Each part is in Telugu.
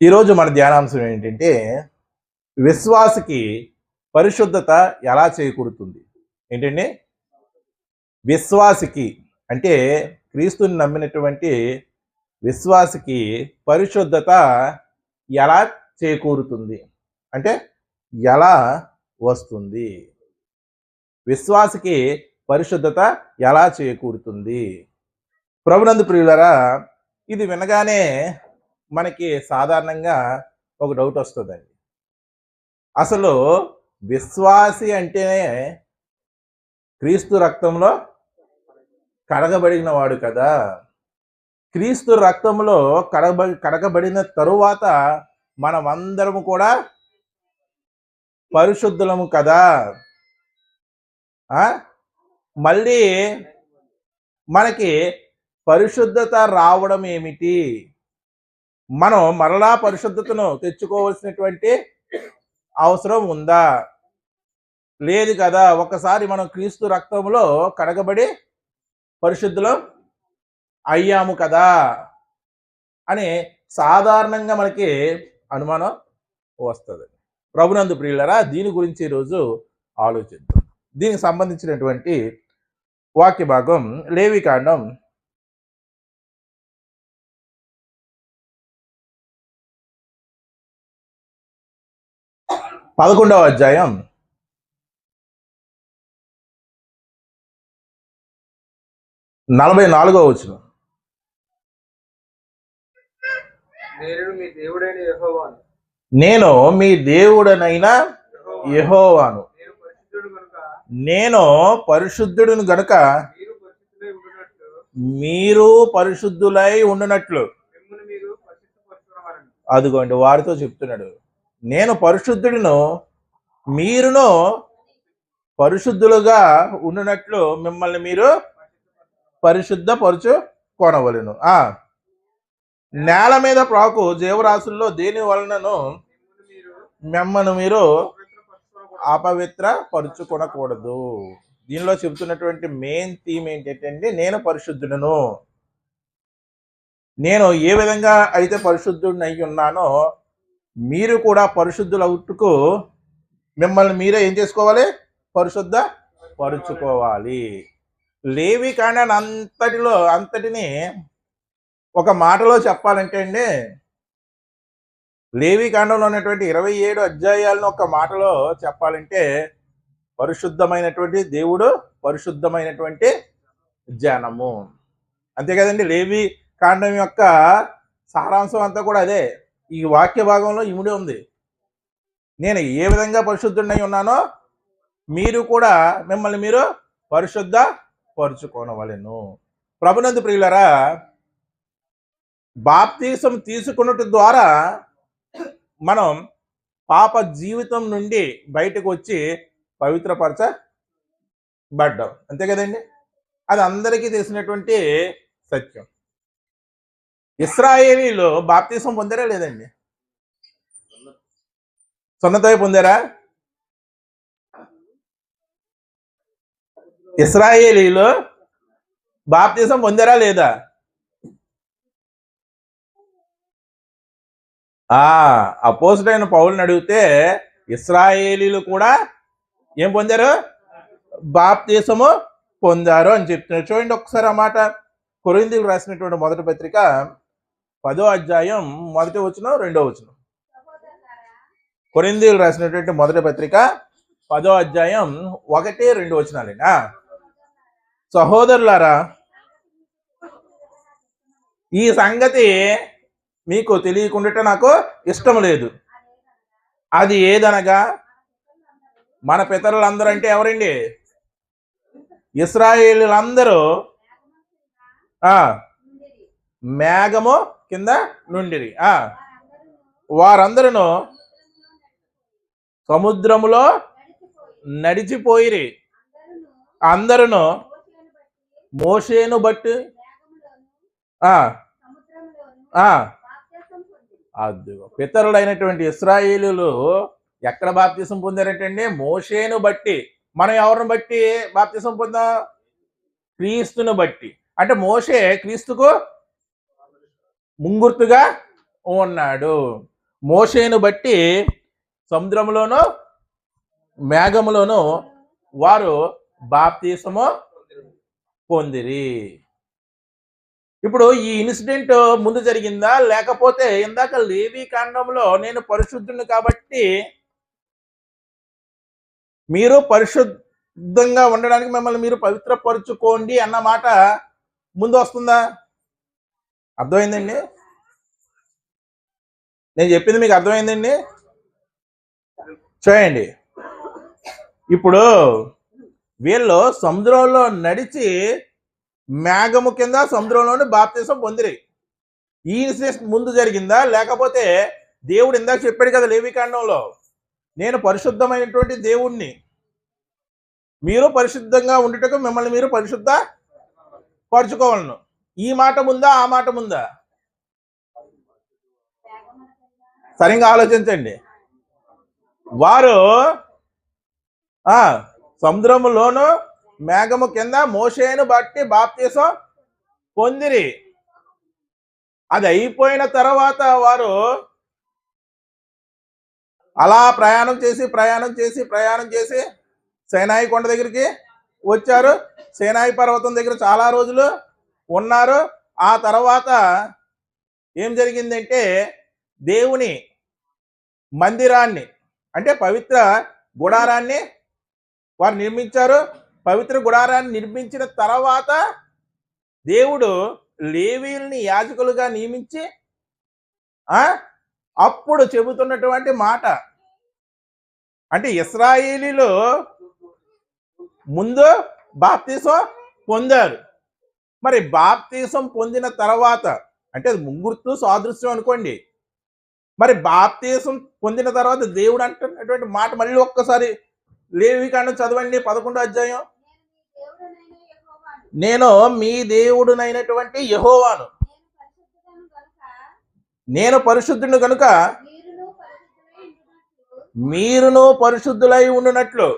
ఈరోజు మన ధ్యానాంశం ఏంటంటే విశ్వాసకి పరిశుద్ధత ఎలా చేకూరుతుంది. ఏంటండి? విశ్వాసికి అంటే క్రీస్తుని నమ్మినటువంటి విశ్వాసికి పరిశుద్ధత ఎలా చేకూరుతుంది అంటే ఎలా వస్తుంది? విశ్వాసికి పరిశుద్ధత ఎలా చేకూరుతుంది? ప్రభునందు ప్రియులారా, ఇది వినగానే మనకి సాధారణంగా ఒక డౌట్ వస్తుందండి. అసలు విశ్వాసి అంటేనే క్రీస్తు రక్తంలో కడగబడిన వాడు కదా. క్రీస్తు రక్తంలో కడగబడిన తరువాత మనమందరము కూడా పరిశుద్ధులము కదా. మళ్ళీ మనకి పరిశుద్ధత రావడం ఏమిటి? మనం మరలా పరిశుద్ధతను తెచ్చుకోవాల్సినటువంటి అవసరం ఉందా? లేదు కదా. ఒకసారి మనం క్రీస్తు రక్తంలో కడగబడి పరిశుద్ధులం అయ్యాము కదా అని సాధారణంగా మనకి అనుమానం వస్తుంది. ప్రభునందు ప్రియులరా, దీని గురించి ఈరోజు ఆలోచిద్దాం. దీనికి సంబంధించినటువంటి వాక్య భాగం లేవికాండం 11వ అధ్యాయం 44వ వచనం. నేను మీ దేవుడనైన యెహోవాను, నేను పరిశుద్ధుడును గనుక మీరు పరిశుద్ధులై ఉండునట్లు. అదిగోండి, వారితో చెప్తున్నాడు, నేను పరిశుద్ధుడును, మీరును పరిశుద్ధులుగా ఉండునట్లు మిమ్మల్ని మీరు పరిశుద్ధపరచుకొనవలెను. నేల మీద ప్రాకు జీవరాశుల్లో దేని వలనను మిమ్మల్ని మీరు అపవిత్రపరుచుకొనకూడదు. దీనిలో చెబుతున్నటువంటి మెయిన్ థీమ్ ఏంటంటే, నేను పరిశుద్ధుడును, నేను ఏ విధంగా అయితే పరిశుద్ధుడిని అయి ఉన్నానో మీరు కూడా పరిశుద్ధులవుటకు మిమ్మల్ని మీరే ఏం చేసుకోవాలి? పరిశుద్ధ పరుచుకోవాలి. లేవికాండం అంతటిని ఒక మాటలో చెప్పాలంటే అండి, లేవికాండంలో ఉన్నటువంటి 27 అధ్యాయాలను ఒక మాటలో చెప్పాలంటే, పరిశుద్ధమైనటువంటి దేవుడు, పరిశుద్ధమైనటువంటి జనము. అంతే కదండి. లేవికాండం యొక్క సారాంశం అంతా కూడా అదే. ఈ వాక్య భాగంలో ఇముడే ఉంది. నేను ఏ విధంగా పరిశుద్ధుడై ఉన్నానో మీరు కూడా మిమ్మల్ని మీరు పరిశుద్ధ పరుచుకోనవలెను. ప్రభునందు ప్రియులరా, బాప్తీసం తీసుకున్నట ద్వారా మనం పాప జీవితం నుండి బయటకు వచ్చి పవిత్రపరచబడ్డాం. అంతే కదండి. అది అందరికీ తెలిసినటువంటి సత్యం. ఇశ్రాయేలీలు బాప్తీసం పొందారా లేదండి? సున్నతై పొందారా? ఇశ్రాయేలీలు బాప్తీసం పొందారా లేదా? అపోస్తలుడైన పౌలుని అడిగితే ఇశ్రాయేలీలు కూడా ఏం పొందారు? బాప్తీసము పొందారు అని చెప్తున్నారు. చూడండి ఒకసారి ఆ మాట. కొరింథీయులకు రాసినటువంటి మొదటి పత్రిక 10వ అధ్యాయం 1వ వచనం 2వ వచనం. కొరింథీయులకు రాసినటువంటి మొదటి పత్రిక 10వ అధ్యాయం 1, 2 వచనాలండి. సహోదరులారా, ఈ సంగతి మీకు తెలియకుండా నాకు ఇష్టం లేదు. అది ఏదనగా, మన పితరులందరూ అంటే ఎవరండి? ఇశ్రాయేలీలందరూ మేఘము కింద నుండిరి. వారందరూ సముద్రములో నడిచిపోయిరి. అందరూ మోషేను బట్టి పితరులైనటువంటి ఇశ్రాయేలీలు ఎక్కడ బాప్తీసం పొందారంటే మోషేను బట్టి. మనం ఎవరిని బట్టి బాప్తీసం పొందాం? క్రీస్తును బట్టి. అంటే మోషే క్రీస్తుకు ముంగుర్తుగా ఉన్నాడు. మోషేను బట్టి సముద్రంలోనూ మేఘములోనూ వారు బాప్తీసము పొందిరి. ఇప్పుడు ఈ ఇన్సిడెంట్ ముందు జరిగిందా, లేకపోతే ఇందాక లేవి కాండంలో నేను పరిశుద్ధుని కాబట్టి మీరు పరిశుద్ధంగా ఉండడానికి మిమ్మల్ని మీరు పవిత్రపరుచుకోండి అన్న మాట ముందు వస్తుందా? అర్థమైందండి? నేను చెప్పింది మీకు అర్థమైందండి? చూడండి, ఇప్పుడు వీళ్ళు సముద్రంలో నడిచి మేఘము కింద సముద్రంలోని బాప్తీసం పొందిరి. ఈ ఇన్సిడెంట్ ముందు జరిగిందా, లేకపోతే దేవుడు ఇందాక చెప్పాడు కదా లేవికాండంలో, నేను పరిశుద్ధమైనటువంటి దేవుణ్ణి, మీరు పరిశుద్ధంగా ఉండటకు మిమ్మల్ని మీరు పరిశుద్ధ పరుచుకోవాలను, ఈ మాట ముందా ఆ మాట ముందా? సరిగ్గా ఆలోచించండి. వారు సముద్రములోను మేఘము కింద మోషేను బట్టి బాప్తీసం పొందిరి. అది అయిపోయిన తర్వాత వారు అలా ప్రయాణం చేసి సీనాయి కొండ దగ్గరికి వచ్చారు. సీనాయి పర్వతం దగ్గర చాలా రోజులు ఉన్నారు. ఆ తర్వాత ఏం జరిగిందంటే దేవుని మందిరాన్ని, అంటే పవిత్ర గుడారాన్ని వారు నిర్మించారు. పవిత్ర గుడారాన్ని నిర్మించిన తర్వాత దేవుడు లేవీయుల్ని యాజకులుగా నియమించి అప్పుడు చెబుతున్నటువంటి మాట, అంటే ఇశ్రాయేలీలు ముందు బాప్తీసం పొందారు. మరి బాప్తీసం పొందిన తర్వాత, అంటే అది ముంగుర్తు సాదృశ్యం అనుకోండి, మరి బాప్తీసం పొందిన తర్వాత దేవుడు అంటున్నటువంటి మాట మళ్ళీ ఒక్కసారి లేవికాండం చదవండి, 11వ అధ్యాయం. నేను మీ దేవుడునైనటువంటి యెహోవాను, నేను పరిశుద్ధుని కనుక మీరును పరిశుద్ధులై ఉండునట్లు,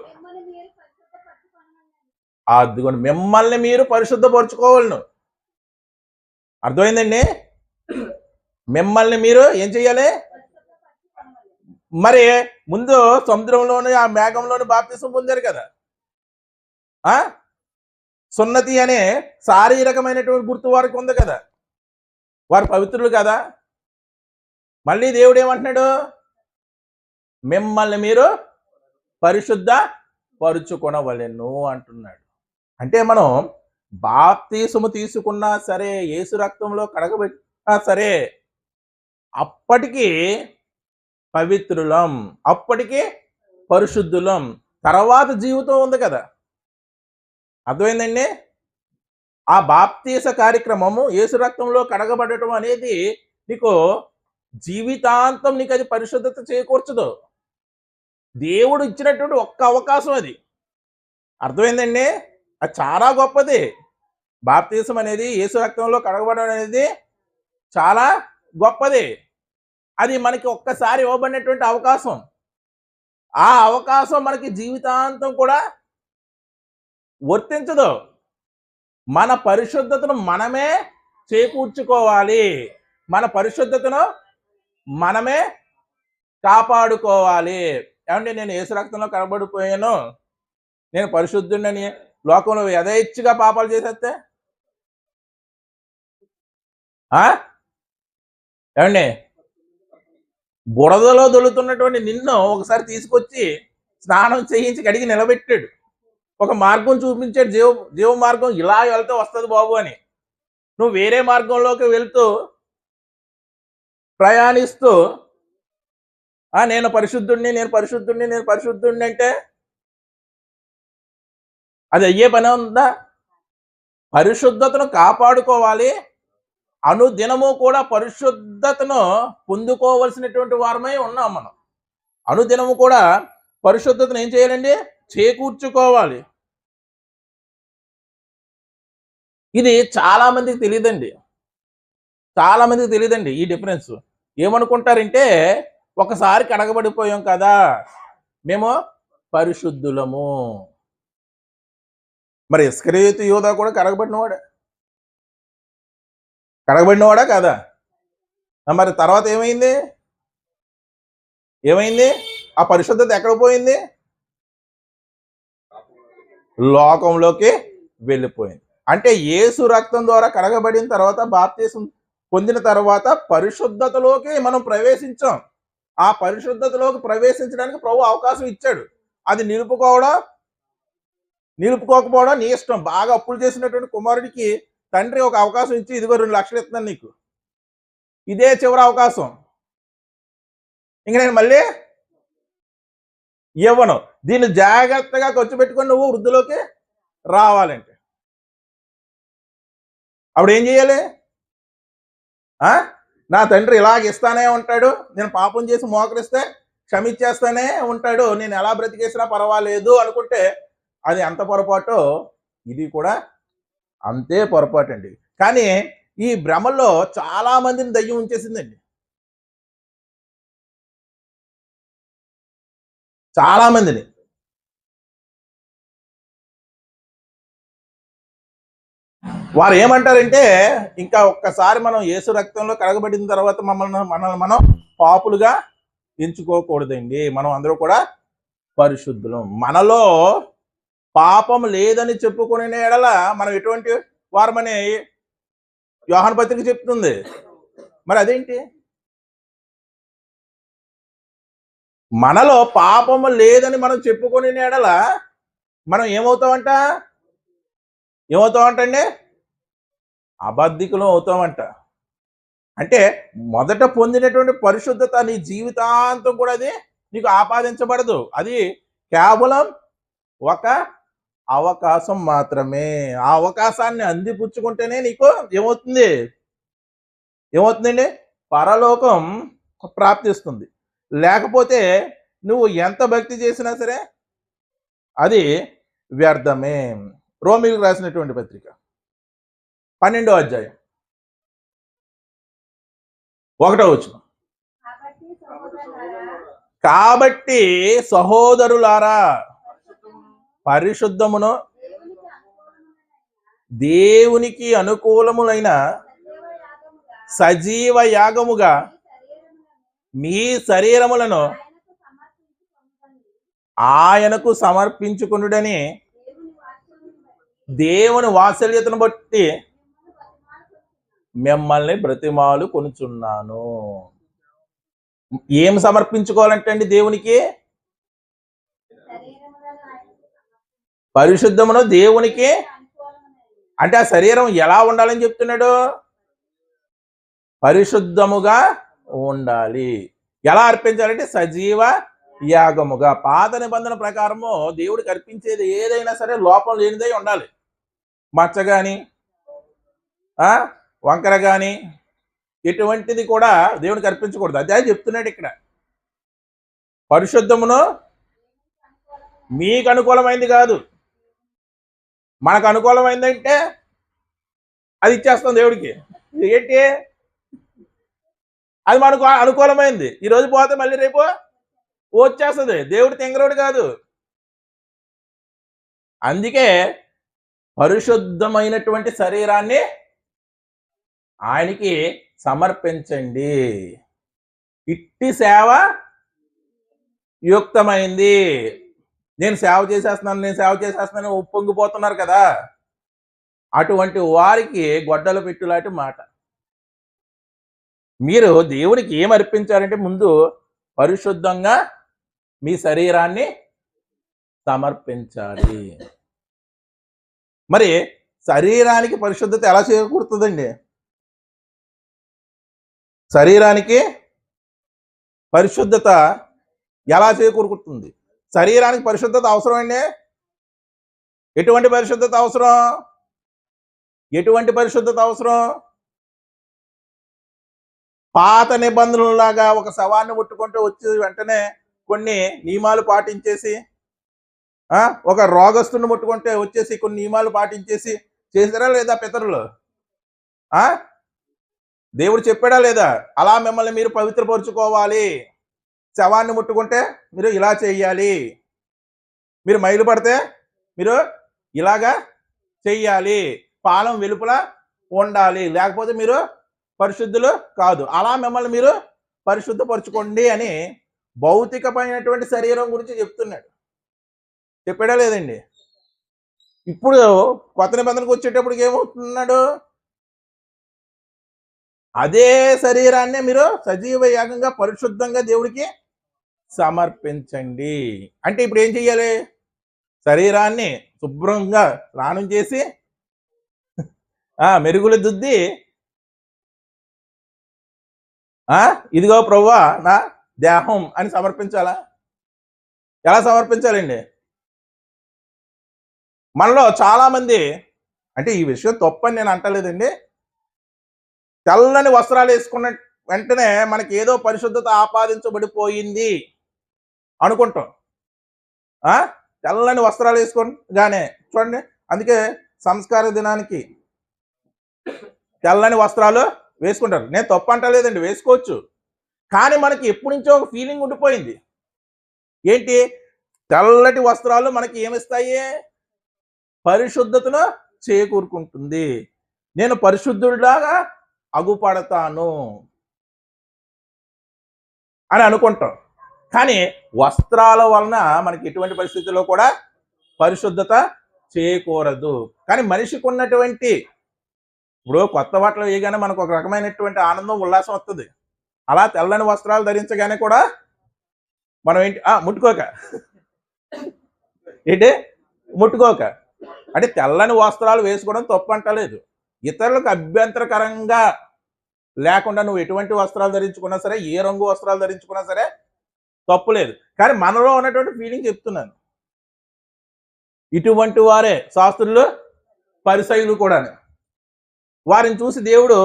అదిగోండి మిమ్మల్ని మీరు పరిశుద్ధపరచుకోవాలను. అర్థమైందండి? మిమ్మల్ని మీరు ఏం చెయ్యాలి? మరి ముందు సముద్రంలోని ఆ మేఘంలోని బాప్తీసం పొందారు కదా, సున్నతి అనే శారీరకమైనటువంటి గుర్తు వారికి ఉంది కదా, వారు పవిత్రులు కదా. మళ్ళీ దేవుడు ఏమంటున్నాడు? మిమ్మల్ని మీరు పరిశుద్ధ పరుచుకొనవలెను అంటున్నాడు. అంటే మనం బాప్తీసము తీసుకున్నా సరే, యేసు రక్తంలో కడగబెట్టినా సరే, అప్పటికి పవిత్రులం, అప్పటికి పరిశుద్ధులం. తర్వాత జీవితం ఉంది కదా. అర్థమైందండి? ఆ బాప్తీస కార్యక్రమము, యేసు రక్తంలో కడగబడటం అనేది నీకు జీవితాంతం నీకు అది పరిశుద్ధత చేకూర్చదు. దేవుడు ఇచ్చినటువంటి ఒక్క అవకాశం అది. అర్థమైందండి? అది చాలా గొప్పది. బాప్తీసం అనేది, యేసు రక్తంలో కడగబడడం అనేది చాలా గొప్పది. అది మనకి ఒక్కసారి ఇవ్వబడినటువంటి అవకాశం. ఆ అవకాశం మనకి జీవితాంతం కూడా వర్తించదు. మన పరిశుద్ధతను మనమే చేకూర్చుకోవాలి. మన పరిశుద్ధతను మనమే కాపాడుకోవాలి. ఏమంటే నేను యేసు రక్తంలో కడబడిపోయాను, నేను పరిశుద్ధుడిని, లోకంలో యథేచ్ఛగా పాపాలు చేసేస్తే ఏమండి, బురదలో దొలుతున్నటువంటి నిన్ను ఒకసారి తీసుకొచ్చి స్నానం చేయించి కడిగి నిలబెట్టాడు. ఒక మార్గం చూపించాడు, జీవ మార్గం, ఇలా వెళ్తే వస్తుంది బాబు అని. నువ్వు వేరే మార్గంలోకి వెళ్తూ ప్రయాణిస్తూ నేను పరిశుద్ధుడిని అంటే అది అయ్యే పని ఉందా? పరిశుద్ధతను కాపాడుకోవాలి. అనుదినము కూడా పరిశుద్ధతను పొందుకోవలసినటువంటి వారమై ఉన్నాం మనం. అనుదినము కూడా పరిశుద్ధతను ఏం చేయాలండి? చేకూర్చుకోవాలి. ఇది చాలా మందికి తెలియదండి. ఈ డిఫరెన్స్. ఏమనుకుంటారంటే, ఒకసారి కడగబడిపోయాం కదా, మేము పరిశుద్ధులము. మరి ఇస్కరియోతు యూదా కూడా కడగబడినవాడా కాదా? మరి తర్వాత ఏమైంది? ఏమైంది? ఆ పరిశుద్ధత ఎక్కడ పోయింది? లోకంలోకి వెళ్ళిపోయింది. అంటే యేసు రక్తం ద్వారా కడగబడిన తర్వాత, బాప్తీసం పొందిన తర్వాత పరిశుద్ధతలోకి మనం ప్రవేశించాం. ఆ పరిశుద్ధతలోకి ప్రవేశించడానికి ప్రభు అవకాశం ఇచ్చాడు. అది నిలుపుకోకపోవడం నీ ఇష్టం. బాగా అప్పులు చేసినటువంటి కుమారుడికి తండ్రి ఒక అవకాశం ఇచ్చి, ఇదిగో 2 లక్షలు ఇస్తున్నాను నీకు, ఇదే చివరి అవకాశం, ఇంక నేను మళ్ళీ ఇవ్వను, దీన్ని జాగ్రత్తగా ఖర్చు పెట్టుకొని నువ్వు వృద్ధిలోకి రావాలంటే అప్పుడు ఏం చేయాలి? నా తండ్రి ఇలాగ ఇస్తానే ఉంటాడు, నేను పాపం చేసి మోకరిస్తే క్షమించేస్తానే ఉంటాడు, నేను ఎలా బ్రతికేసినా పర్వాలేదు అనుకుంటే అది ఎంత పొరపాటు, ఇది కూడా అంతే పొరపాటు అండి. కానీ ఈ భ్రమల్లో చాలా మందిని దయ్యం ఉంచేసిందండి. చాలా మందిని. వారు ఏమంటారంటే, ఇంకా ఒక్కసారి మనం యేసు రక్తంలో కడగబడిన తర్వాత మనల్ని మనం పాపులుగా ఎంచుకోకూడదండి, మనం అందరూ కూడా పరిశుద్ధులం, మనలో పాపం లేదని చెప్పుకునే ఎడల మనం ఎటువంటి వారమని యోహాను పత్రిక చెప్తుంది. మరి అదేంటి? మనలో పాపము లేదని మనం చెప్పుకునే ఎడల మనం ఏమవుతామంటండి? అబద్ధికులం అవుతామంట. అంటే మొదట పొందినటువంటి పరిశుద్ధత నీ జీవితాంతం కూడా అది నీకు ఆపాదించబడదు. అది కేవలం ఒక అవకాశం మాత్రమే. ఆ అవకాశాన్ని అందిపుచ్చుకుంటేనే నీకు ఏమవుతుందండి? పరలోకం ప్రాప్తిస్తుంది. లేకపోతే నువ్వు ఎంత భక్తి చేసినా సరే అది వ్యర్థమే. రోమీయులకు రాసినటువంటి పత్రిక 12వ అధ్యాయం 1వ వచనం. కాబట్టి సహోదరులారా, పరిశుద్ధమును దేవునికి అనుకూలములైన సజీవ యాగముగా మీ శరీరములను ఆయనకు సమర్పించుకొనుడని దేవుని వాత్సల్యతను బట్టి మిమ్మల్ని బ్రతిమాలు కొనుచున్నాను. ఏం సమర్పించుకోవాలంటే అండి దేవునికి? పరిశుద్ధమును దేవునికి. అంటే ఆ శరీరం ఎలా ఉండాలని చెప్తున్నాడు? పరిశుద్ధముగా ఉండాలి. ఎలా అర్పించాలంటే సజీవ యాగముగా. పాత నిబంధన ప్రకారము దేవుడికి అర్పించేది ఏదైనా సరే లోపం లేనిదై ఉండాలి. మచ్చ గాని వంకర గాని ఎటువంటిది కూడా దేవుడికి అర్పించకూడదు. అదే చెప్తున్నాడు ఇక్కడ. పరిశుద్ధమును మీకు అనుకూలమైంది కాదు, మనకు అనుకూలమైందంటే అది ఇచ్చేస్తాం దేవుడికి. ఏంటి? అది మనకు అనుకూలమైంది, ఈరోజు పోతే మళ్ళీ రేపు వచ్చేస్తుంది. దేవుడు తెంగరోడు కాదు. అందుకే పరిశుద్ధమైనటువంటి శరీరాన్ని ఆయనకి సమర్పించండి. ఇట్టి సేవ యుక్తమైంది. నేను సేవ చేసేస్తున్నాను ఉప్పొంగిపోతున్నారు కదా, అటువంటి వారికి గొడ్డల పెట్టులాంటి మాట. మీరు దేవునికి ఏం అర్పించారంటే ముందు పరిశుద్ధంగా మీ శరీరాన్ని సమర్పించాలి. మరి శరీరానికి పరిశుద్ధత ఎలా చేకూరుతుందండి? శరీరానికి పరిశుద్ధత ఎలా చేకూరుతుంది? శరీరానికి పరిశుద్ధత అవసరం అండి. ఎటువంటి పరిశుద్ధత అవసరం? పాత నిబంధనలాగా ఒక శవాన్ని ముట్టుకుంటూ వచ్చి వెంటనే కొన్ని నియమాలు పాటించేసి, ఒక రోగస్తుని ముట్టుకుంటే వచ్చేసి కొన్ని నియమాలు పాటించేసి చేశారా లేదా పితరులు? దేవుడు చెప్పాడా లేదా? అలా మిమ్మల్ని మీరు పవిత్రపరుచుకోవాలి. శవాన్ని ముట్టుకుంటే మీరు ఇలా చెయ్యాలి, మీరు మైలు పడితే మీరు ఇలాగా చెయ్యాలి, పాలం వెలుపల ఉండాలి, లేకపోతే మీరు పరిశుద్ధులు కాదు. అలా మిమ్మల్ని మీరు పరిశుద్ధపరచుకోండి అని భౌతికమైనటువంటి శరీరం గురించి చెప్తున్నాడు. చెప్పాడా లేదండి? ఇప్పుడు కొత్త నిబంధనకు వచ్చేటప్పటికి ఏమవుతున్నాడు? అదే శరీరాన్ని మీరు సజీవ యాగంగా పరిశుద్ధంగా దేవుడికి సమర్పించండి. అంటే ఇప్పుడు ఏం చెయ్యాలి? శరీరాన్ని శుభ్రంగా స్నానం చేసి మెరుగులు దుద్ది ఇదిగో ప్రభువా నా దేహం అని సమర్పించాలా? ఎలా సమర్పించాలండి? మనలో చాలా మంది, అంటే ఈ విషయం తప్పని నేను అంటలేదండి, తెల్లని వస్త్రాలు వేసుకున్న వెంటనే మనకి ఏదో పరిశుద్ధత ఆపాదించబడిపోయింది అనుకుంటాం. తెల్లని వస్త్రాలు వేసుకోగానే చూడండి, అందుకే సంస్కార దినానికి తెల్లని వస్త్రాలు వేసుకుంటారు. నేను తప్పు అంటలేదండి, వేసుకోవచ్చు. కానీ మనకి ఎప్పటి నుంచో ఒక ఫీలింగ్ ఉండిపోయింది. ఏంటి? తెల్లటి వస్త్రాలు మనకి ఏమిస్తాయి? పరిశుద్ధతను చేకూరుకుంటుంది. నేను పరిశుద్ధుడిలాగా అగుపడతాను అని అనుకుంటాం. కానీ వస్త్రాల వలన మనకి ఎటువంటి పరిస్థితుల్లో కూడా పరిశుద్ధత చేకూరదు. కానీ మనిషికి ఉన్నటువంటి, ఇప్పుడు కొత్త బట్టలు వేయగానే మనకు ఒక రకమైనటువంటి ఆనందం, ఉల్లాసం వస్తుంది. అలా తెల్లని వస్త్రాలు ధరించగానే కూడా మనం ఏంటి? ముట్టుకోక ఏంటి? ముట్టుకోక. అంటే తెల్లని వస్త్రాలు వేసుకోవడం తప్పు అంటలేదు. ఇతరులకు అభ్యంతరకరంగా లేకుండా నువ్వు ఎటువంటి వస్త్రాలు ధరించుకున్నా సరే, ఏ రంగు వస్త్రాలు ధరించుకున్నా సరే తప్పు లేదు. కానీ మనలో ఉన్నటువంటి ఫీలింగ్ చెప్తున్నాను. ఇటువంటి వారే శాస్త్రులు, పరిసయ్యులు కూడా. వారిని చూసి దేవుడు,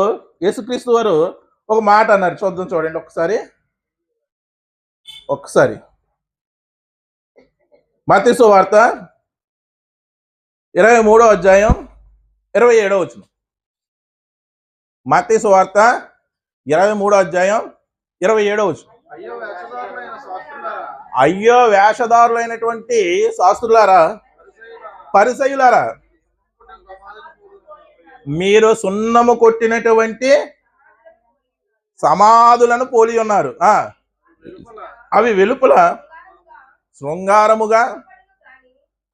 యేసుక్రీస్తు వారు ఒక మాట అన్నారు. చూద్దాం, చూడండి ఒక్కసారి మత్తయి సువార్త 23వ అధ్యాయం 27వ వచనం. మత్తయి సువార్త 23వ అధ్యాయం 27వ వచనం. అయ్యో వేషధారులైనటువంటి శాస్త్రులారా, పరిసయ్యులారా, మీరు సున్నము కొట్టినటువంటి సమాధులను పోలి ఉన్నారు. అవి వెలుపల శృంగారముగా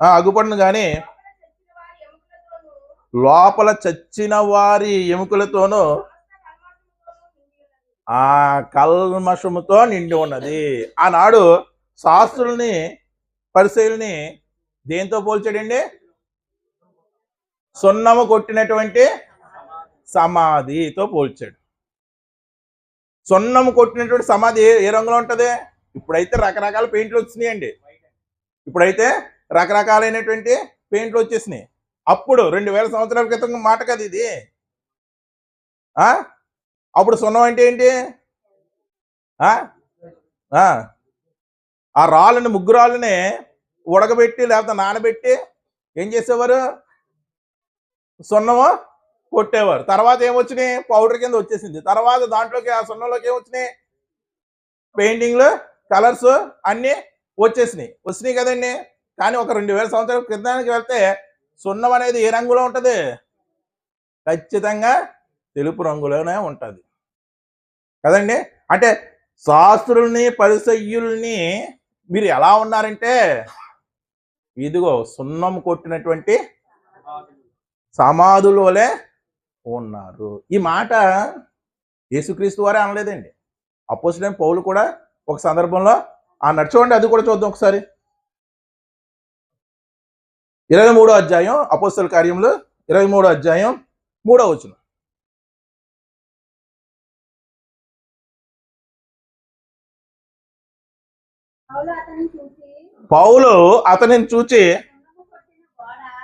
అగుపడును గాని లోపల చచ్చిన వారి ఎముకలతోనూ కల్మషముతో నిండి ఉన్నది. ఆనాడు శాస్త్రుల్ని, పరిసయ్యుల్ని దేంతో పోల్చాడండి? సున్నము కొట్టినటువంటి సమాధితో పోల్చాడు. సున్నము కొట్టినటువంటి సమాధి ఏ రంగులో ఉంటది? ఇప్పుడైతే రకరకాల పెయింట్లు వచ్చినాయండి. ఇప్పుడైతే రకరకాలైనటువంటి పెయింట్లు వచ్చేసినాయి. అప్పుడు 2000 సంవత్సరాల క్రితం మాట కదా ఇది. అప్పుడు సున్నం అంటే ఏంటి? ఆ రాళ్ళని, ముగ్గు రాళ్ళని ఉడకబెట్టి లేకపోతే నానబెట్టి ఏం చేసేవారు? సున్నము కొట్టేవారు. తర్వాత ఏమొచ్చినాయి? పౌడర్ కింద వచ్చేసింది. తర్వాత దాంట్లోకి, ఆ సున్నంలోకి ఏమొచ్చినాయి? పెయింటింగ్లు, కలర్స్ అన్నీ వచ్చినాయి కదండి. కానీ ఒక 2000 సంవత్సరాల క్రితానికి వెళ్తే సున్నం అనేది ఏ రంగులో ఉంటుంది? ఖచ్చితంగా తెలుపు రంగులోనే ఉంటుంది కదండి. అంటే శాస్త్రుల్ని, పరిసయ్యుల్ని మీరు ఎలా ఉన్నారంటే, ఇదిగో సున్నం కొట్టినటువంటి సమాధుల వలె ఉన్నారు. ఈ మాట యేసుక్రీస్తు వారే అనలేదండి. అపోస్తలుడైన పౌలు కూడా ఒక సందర్భంలో అన్నాడు. చూడండి, అది కూడా చూద్దాం ఒకసారి. 23వ అధ్యాయం, అపోస్తల కార్యములు 23వ అధ్యాయం 3వ వచనం. పౌలు అతనిని చూచి,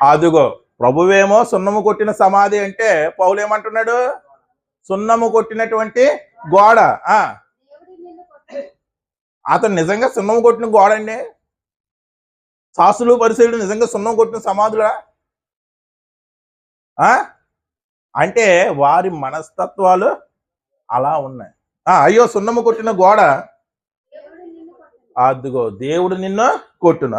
అదిగో ప్రభువేమో సున్నము కొట్టిన సమాధి అంటే, పౌలు ఏమంటున్నాడు? సున్నము కొట్టినటువంటి గోడ. అతను నిజంగా సున్నము కొట్టిన గోడ అండి. శాస్త్రులు, పరిసయ్యులు నిజంగా సున్నం కొట్టిన సమాధులా? అంటే వారి మనస్తత్వాలు అలా ఉన్నాయి. అయ్యో సున్నము కొట్టిన గోడ, అదిగో దేవుడు నిన్ను కొట్టును.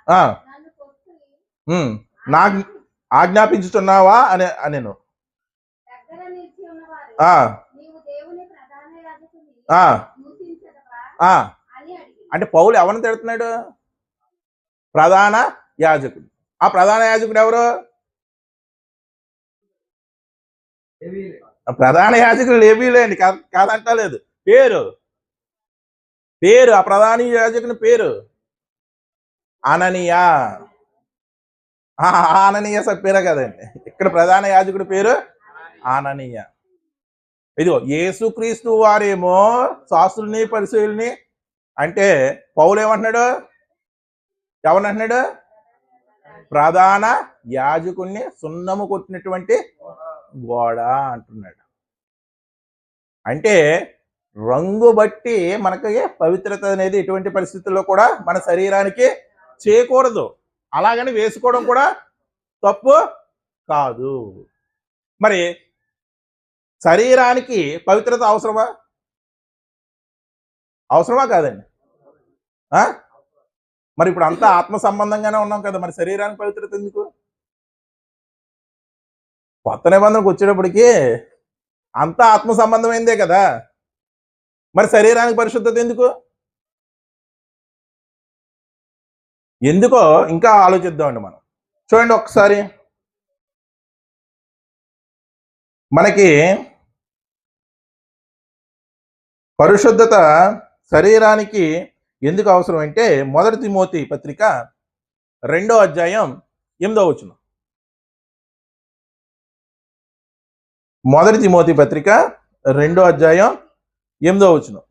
ఆ, నా ఆజ్ఞాపించుతున్నావా అని నేను అంటే పౌలు ఎవరిని తిడుతున్నాడు? ప్రధాన యాజకుడు. ఆ ప్రధాన యాజకుడు ఎవరు? ప్రధాన యాజకుడు లేవీలేండి, కాదంటలేదు. పేరు ఆ ప్రధాన యాజకుని పేరు అననీయ. అననీయ పేరే కదండి, ఇక్కడ ప్రధాన యాజకుడి పేరు అననీయ. ఇదిగో యేసుక్రీస్తు వారేమో శాస్త్రుల్ని పరిశీలిని అంటే పౌలు ఏమంటున్నాడు? ఎవరినంటున్నాడు? ప్రధాన యాజకుడిని సున్నము కొట్టినటువంటి గోడ అంటున్నాడు. అంటే రంగు బట్టి మనకి పవిత్రత అనేది ఎటువంటి పరిస్థితుల్లో కూడా మన శరీరానికి చేయకూడదు. అలాగని వేసుకోవడం కూడా తప్పు కాదు. మరి శరీరానికి పవిత్రత అవసరమా? అవసరమా కాదండి? మరి ఇప్పుడు అంతా ఆత్మ సంబంధంగానే ఉన్నాం కదా, మరి శరీరానికి పవిత్రత ఎందుకు? కొత్త నిబంధనకు వచ్చేటప్పటికి అంతా ఆత్మ సంబంధమైందే కదా, మరి శరీరానికి పరిశుద్ధత ఎందుకు? ఎందుకో ఇంకా ఆలోచిద్దామండి మనం. చూడండి ఒకసారి, మనకి పరిశుద్ధత శరీరానికి ఎందుకు అవసరం అంటే 1 తిమోతి పత్రిక 2వ అధ్యాయం 8వ వచనం. 1 తిమోతి పత్రిక 2వ అధ్యాయం 8వ వచనం.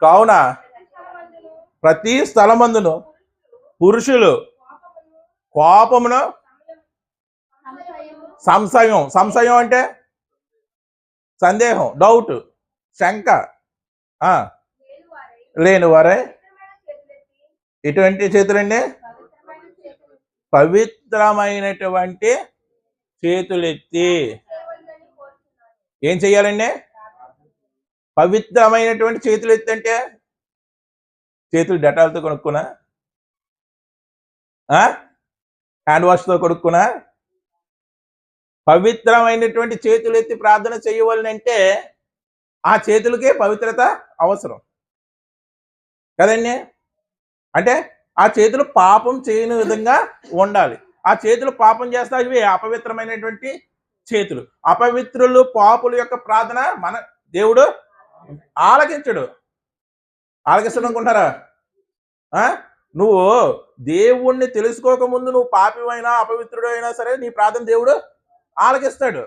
కావున ప్రతి స్థలమందును పురుషులు కోపమును, సంశయం అంటే సందేహం, డౌట్, శంక లేని వారే ఎటువంటి చేతులండి? పవిత్రమైనటువంటి చేతులెత్తి ఏం చెయ్యాలండి? పవిత్రమైనటువంటి చేతులు ఎత్తి అంటే చేతులు డెటాల్తో కొనుక్కున్నా, హ్యాండ్ వాష్తో కొనుక్కున్నా, పవిత్రమైనటువంటి చేతులు ఎత్తి ప్రార్థన చేయవాలంటే ఆ చేతులకి పవిత్రత అవసరం కదండి. అంటే ఆ చేతులు పాపం చేయని విధంగా ఉండాలి. ఆ చేతులు పాపం చేస్తా ఇవి అపవిత్రమైనటువంటి చేతులు. అపవిత్రులు పాపుల యొక్క ప్రార్థన మన దేవుడు ఆలకించడు. ఆలకిస్తాడు అనుకుంటారా? నువ్వు దేవుణ్ణి తెలుసుకోకముందు నువ్వు పాపివైనా అపవిత్రుడు అయినా సరే నీ ప్రార్థన దేవుడు ఆలకిస్తాడు.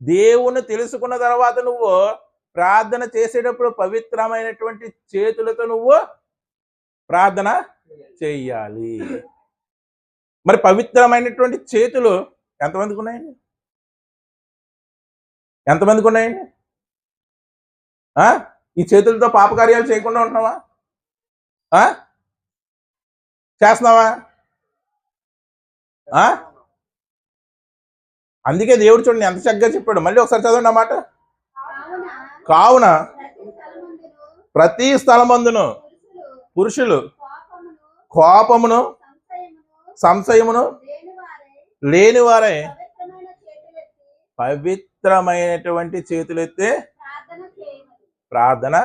దేవుణ్ణి తెలుసుకున్న తర్వాత నువ్వు ప్రార్థన చేసేటప్పుడు పవిత్రమైనటువంటి చేతులతో నువ్వు ప్రార్థన చెయ్యాలి. మరి పవిత్రమైనటువంటి చేతులు ఎంతమందికి ఉన్నాయండి? ఎంతమందికి ఉన్నాయండి? ఈ చేతులతో పాపకార్యాలు చేయకుండా ఉంటున్నావా? చేస్తున్నావా? అందుకే దేవుడు చూడండి ఎంత చక్కగా చెప్పాడు. మళ్ళీ ఒకసారి చదవండి అన్నమాట. కావున ప్రతి స్థలమందును పురుషులు కోపమును, సంశయమును లేని వారే పవిత్రమైనటువంటి చేతులెత్తే ప్రార్థన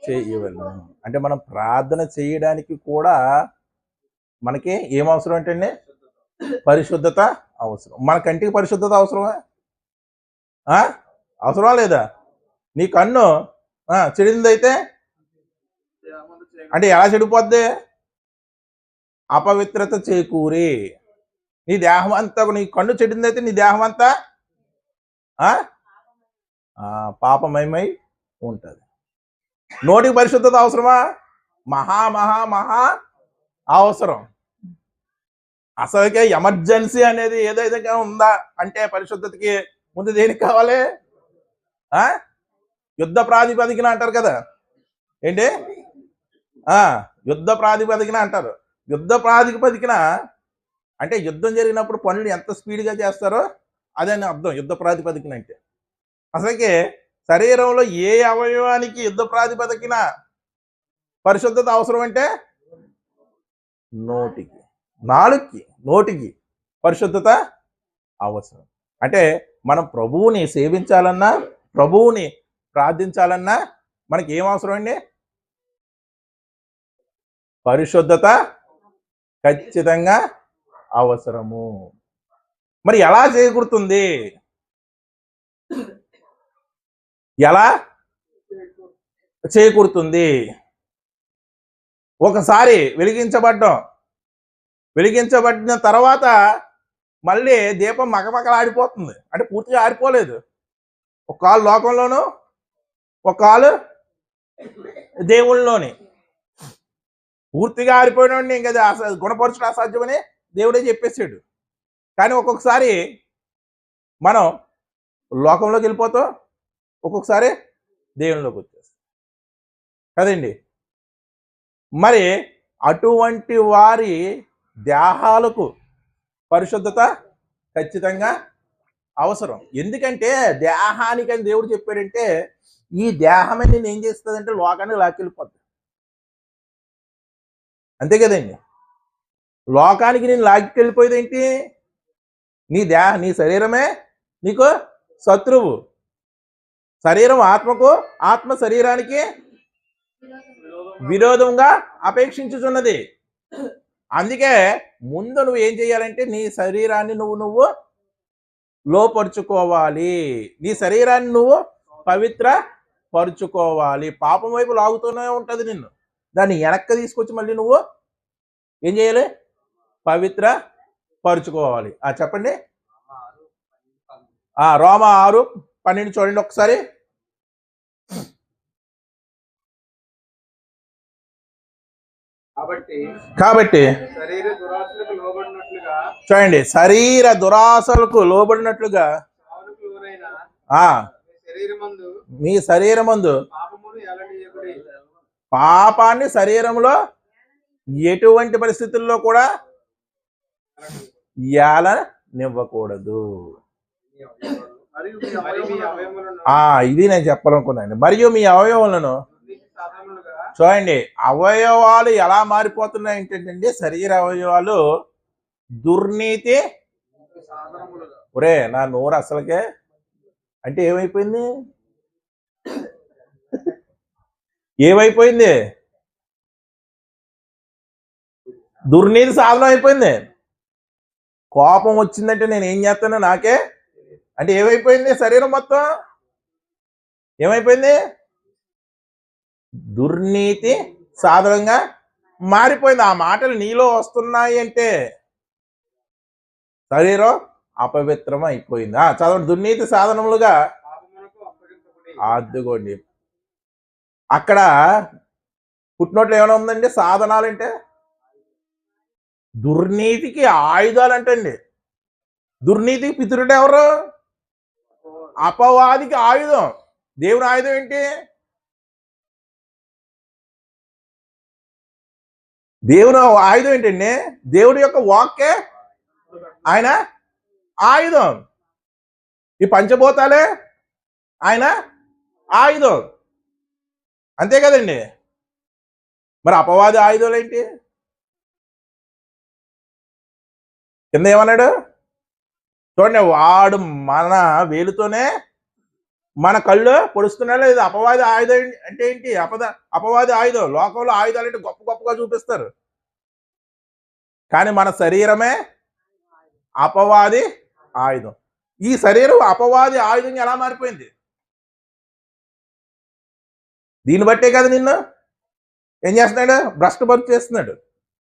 చేయవలను. అంటే మనం ప్రార్థన చేయడానికి కూడా మనకి ఏం అవసరం అంటే పరిశుద్ధత అవసరం. మన కంటికి పరిశుద్ధత అవసరమా? అవసరమా లేదా? నీ కన్ను చెడిందైతే అంటే ఎలా చెడిపోద్ది? అపవిత్రత చేకూరి నీ దేహం అంతా, నీ కన్ను చెడిందైతే నీ దేహం అంతా పాపమయమై ఉంటుంది. నోటికి పరిశుద్ధత అవసరమా? మహా మహా మహా అవసరం. అసలుకే ఎమర్జెన్సీ అనేది ఏదైతే ఉందా అంటే పరిశుద్ధతకి ముందు దేనికి కావాలి? యుద్ధ ప్రాతిపదికన అంటారు కదా, ఏంటి? యుద్ధ ప్రాతిపదికన అంటారు. యుద్ధ ప్రాతిపదికన అంటే యుద్ధం జరిగినప్పుడు పనులు ఎంత స్పీడ్గా చేస్తారో అదే అర్థం యుద్ధ ప్రాతిపదికన అంటే. అసలుకి శరీరంలో ఏ అవయవానికి యుద్ధ ప్రాతిపదికన పరిశుద్ధత అవసరం అంటే నోటికి, నాలుగుకి, నోటికి పరిశుద్ధత అవసరం. అంటే మనం ప్రభువుని సేవించాలన్నా, ప్రభువుని ప్రార్థించాలన్నా మనకి ఏం అవసరం అండి? పరిశుద్ధత ఖచ్చితంగా అవసరము. మరి ఎలా చేకూరుతుంది? ఎలా చేకూరుతుంది? ఒకసారి వెలిగించబడిన తర్వాత మళ్ళీ దీపం మకమకలాడిపోతుంది. అంటే పూర్తిగా ఆరిపోలేదు. ఒక కాలు లోకంలోను, ఒక కాలు దేవుళ్ళలోని. పూర్తిగా ఆరిపోయినోడిని ఇంకా గుణపరచడం అసాధ్యమని దేవుడే చెప్పేసాడు. కానీ ఒక్కొక్కసారి మనం లోకంలోకి వెళ్ళిపోతాం, ఒక్కొక్కసారి దేవుళ్ళలోకి వచ్చేస్తాం కదండి. మరి అటువంటి వారి దేహాలకు పరిశుద్ధత ఖచ్చితంగా అవసరం. ఎందుకంటే దేహానికని దేవుడు చెప్పాడంటే, ఈ దేహమే నేను ఏం చేస్తుందంటే లోకాన్ని లాక్కెళ్ళిపోద్ది. అంతే కదండి. లోకానికి నేను లాక్కెళ్ళిపోయేది ఏంటి? నీ శరీరమే నీకు శత్రువు. శరీరం ఆత్మకు, ఆత్మ శరీరానికి విరోధంగా అపేక్షించుచున్నది. అందుకే ముందు నువ్వు ఏం చేయాలంటే నీ శరీరాన్ని నువ్వు లోపరుచుకోవాలి. నీ శరీరాన్ని నువ్వు పవిత్ర పరుచుకోవాలి. పాపం వైపు లాగుతూనే ఉంటుంది నిన్ను. దాన్ని వెనక్కి తీసుకొచ్చి మళ్ళీ నువ్వు ఏం చేయాలి? పవిత్ర పరుచుకోవాలి. చెప్పండి. రోమ 6:12 చూడండి ఒకసారి. కాబట్టి చూడండి, శరీర దురాశలకు లోబడినట్లుగా మీ శరీరమందు పాపాన్ని శరీరంలో ఎటువంటి పరిస్థితుల్లో కూడా ఏలనివ్వకూడదు. ఇది నేను చెప్పాలనుకున్నాను. మరియు మీ అవయవాలను చూడండి, అవయవాలు ఎలా మారిపోతున్నాయి ఏంటంటే, శరీర అవయవాలు దుర్నీతి. ఒరే నా నోరు అసలుకే అంటే ఏమైపోయింది? దుర్నీతి సాధనం అయిపోయింది. కోపం వచ్చిందంటే నేను ఏం చేస్తానో నాకే అంటే ఏమైపోయింది? శరీరం మొత్తం ఏమైపోయింది? దుర్నీతి సాధనంగా మారిపోయింది. ఆ మాటలు నీలో వస్తున్నాయి అంటే శరీరం అపవిత్రం అయిపోయింది. చదవండి. దుర్నీతి సాధనములుగా అద్దుకోండి. అక్కడ పుట్టినోట్లు ఏమైనా ఉందండి? సాధనాలంటే దుర్నీతికి ఆయుధాలు అంటండి. దుర్నీతికి పితరుడు ఎవరు? అపవాదికి ఆయుధం. దేవుని ఆయుధం ఏంటి? దేవుని ఆయుధం ఏంటండి? దేవుడి యొక్క వాక్కే ఆయన ఆయుధం. ఈ పంచభూతాలే ఆయన ఆయుధం. అంతే కదండి. మరి అపవాది ఆయుధాలు ఏంటి? కింద ఏమన్నాడు చూడండి, వాడు మన వేలుతోనే మన కళ్ళు పొడుస్తున్నాడు. ఇది అపవాది ఆయుధం అంటే ఏంటి? అపవాది ఆయుధం. లోకంలో ఆయుధాలు అంటే గొప్ప గొప్పగా చూపిస్తారు, కానీ మన శరీరమే అపవాది ఆయుధం. ఈ శరీరం అపవాది ఆయుధంగా ఎలా మారిపోయింది? దీన్ని బట్టే కదా నిన్ను ఏం చేస్తున్నాడు? భ్రష్టపరుచు చేస్తున్నాడు,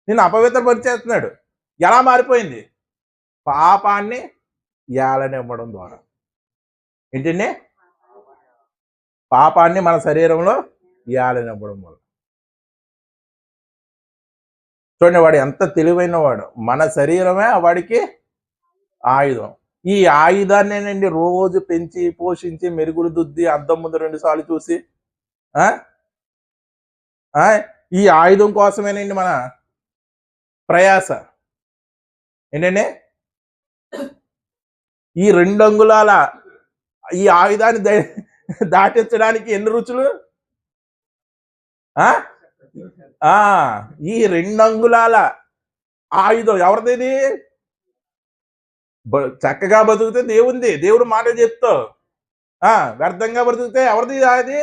నిన్ను అపవిత్రపరుచు చేస్తున్నాడు. ఎలా మారిపోయింది? పాపాన్ని ఏలనివ్వడం ద్వారా. ఏంటండి? పాపాన్ని మన శరీరంలో ఏలనివ్వడం వల్ల. చూడండి, వాడు ఎంత తెలివైన వాడు. మన శరీరమే వాడికి ఆయుధం. ఈ ఆయుధాన్నేనండి రోజు పెంచి పోషించి మెరుగులు దుద్ది అద్దం ముందు 2 సార్లు చూసి ఈ ఆయుధం కోసమేనండి మన ప్రయాస. ఏంటండి? ఈ 2 అంగుళాల ఈ ఆయుధాన్ని దాటించడానికి ఎన్ని రుచులు? ఈ 2 అంగుళాల ఆయుధం ఎవరిది? చక్కగా బతుకుతే దేవుంది, దేవుడు మాట చెప్తావు. వ్యర్థంగా బతుకుతే ఎవరిది అది?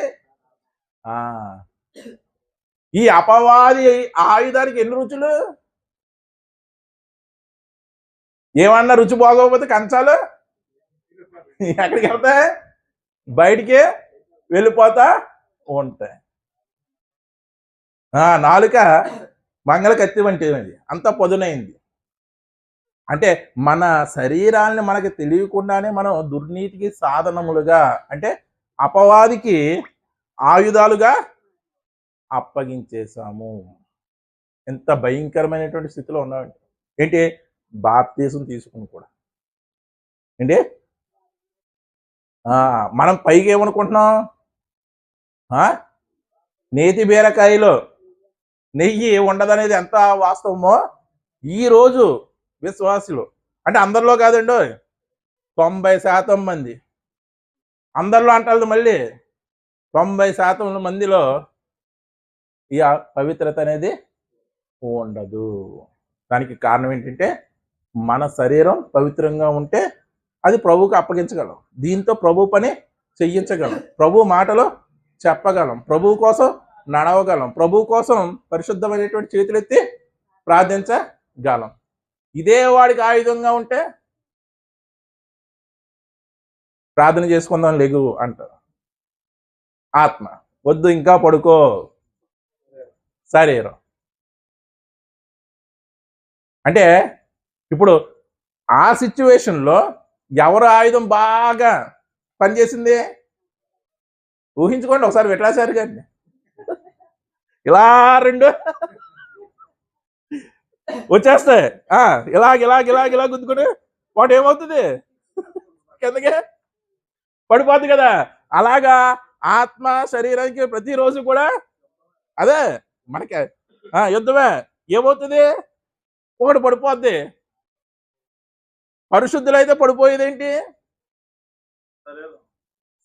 ఈ అపవాది ఆయుధానికి ఎన్ని రుచులు? ఏమన్నా రుచి బాగోకపోతే కంచాలు ఎక్కడికి వెళ్తాయి? బయటికి వెళ్ళిపోతా ఉంటాయి. నాలుక మంగళ కత్తి వంటిది, అంత పదునైంది. అంటే మన శరీరాన్ని మనకి తెలియకుండానే మనం దుర్నీతికి సాధనములుగా, అంటే అపవాదికి ఆయుధాలుగా అప్పగించేశాము. ఎంత భయంకరమైనటువంటి స్థితిలో ఉన్నామండి. ఏంటి? బాప్తీసం తీసుకుని కూడా ఏంటి మనం పైకి ఏమనుకుంటున్నాం? నేతి బీరకాయలో నెయ్యి ఉండదనేది ఎంత వాస్తవమో ఈరోజు విశ్వాసులు, అంటే అందరిలో కాదండి, 90% మంది, అందరిలో అంటారు మళ్ళీ 90% మందిలో ఈ పవిత్రత అనేది ఉండదు. దానికి కారణం ఏంటంటే మన శరీరం పవిత్రంగా ఉంటే అది ప్రభువుకి అప్పగించగలం, దీంతో ప్రభు పని చెయ్యించగలం, ప్రభు మాటలు చెప్పగలం, ప్రభు కోసం నడవగలం, ప్రభు కోసం పరిశుద్ధమైనటువంటి చేతులెత్తి ప్రార్థించగలం. ఇదే వాడికి ఆయుధంగా ఉంటే ప్రార్థన చేసుకుందాం లేగు అంటారు. ఆత్మ వద్దు, ఇంకా పడుకో. శరీరం అంటే ఇప్పుడు ఆ సిచ్యువేషన్లో ఎవరు ఆయుధం బాగా పనిచేసింది? ఊహించుకోండి ఒకసారి. విఠలాచారి గారిని ఇలా రెండు వచ్చేస్తాయి, ఇలా గుద్దుకుని వాడు ఏమవుతుంది? కిందకే పడిపోద్ది కదా. అలాగా ఆత్మ శరీరానికి ప్రతిరోజు కూడా అదే మనకి యుద్ధమే. ఏమవుతుంది? ఒకటి పడిపోద్ది. పరిశుద్ధులైతే పడిపోయేదేంటి?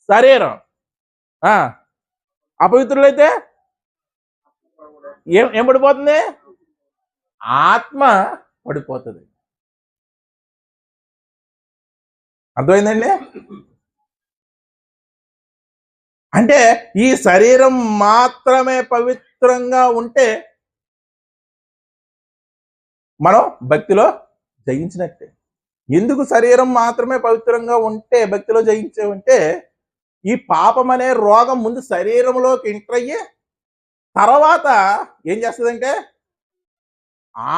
శరీరం. అపవిత్రులైతే ఏం పడిపోతుంది? ఆత్మ పడిపోతుంది. అర్థమైందండి? అంటే ఈ శరీరం మాత్రమే పవిత్రంగా ఉంటే మనం భక్తిలో జయించినట్టే. ఎందుకు శరీరం మాత్రమే పవిత్రంగా ఉంటే భక్తిలో జయించే ఈ పాపం అనే రోగం ముందు శరీరంలోకి ఎంటర్ అయ్యి తర్వాత ఏం చేస్తుందంటే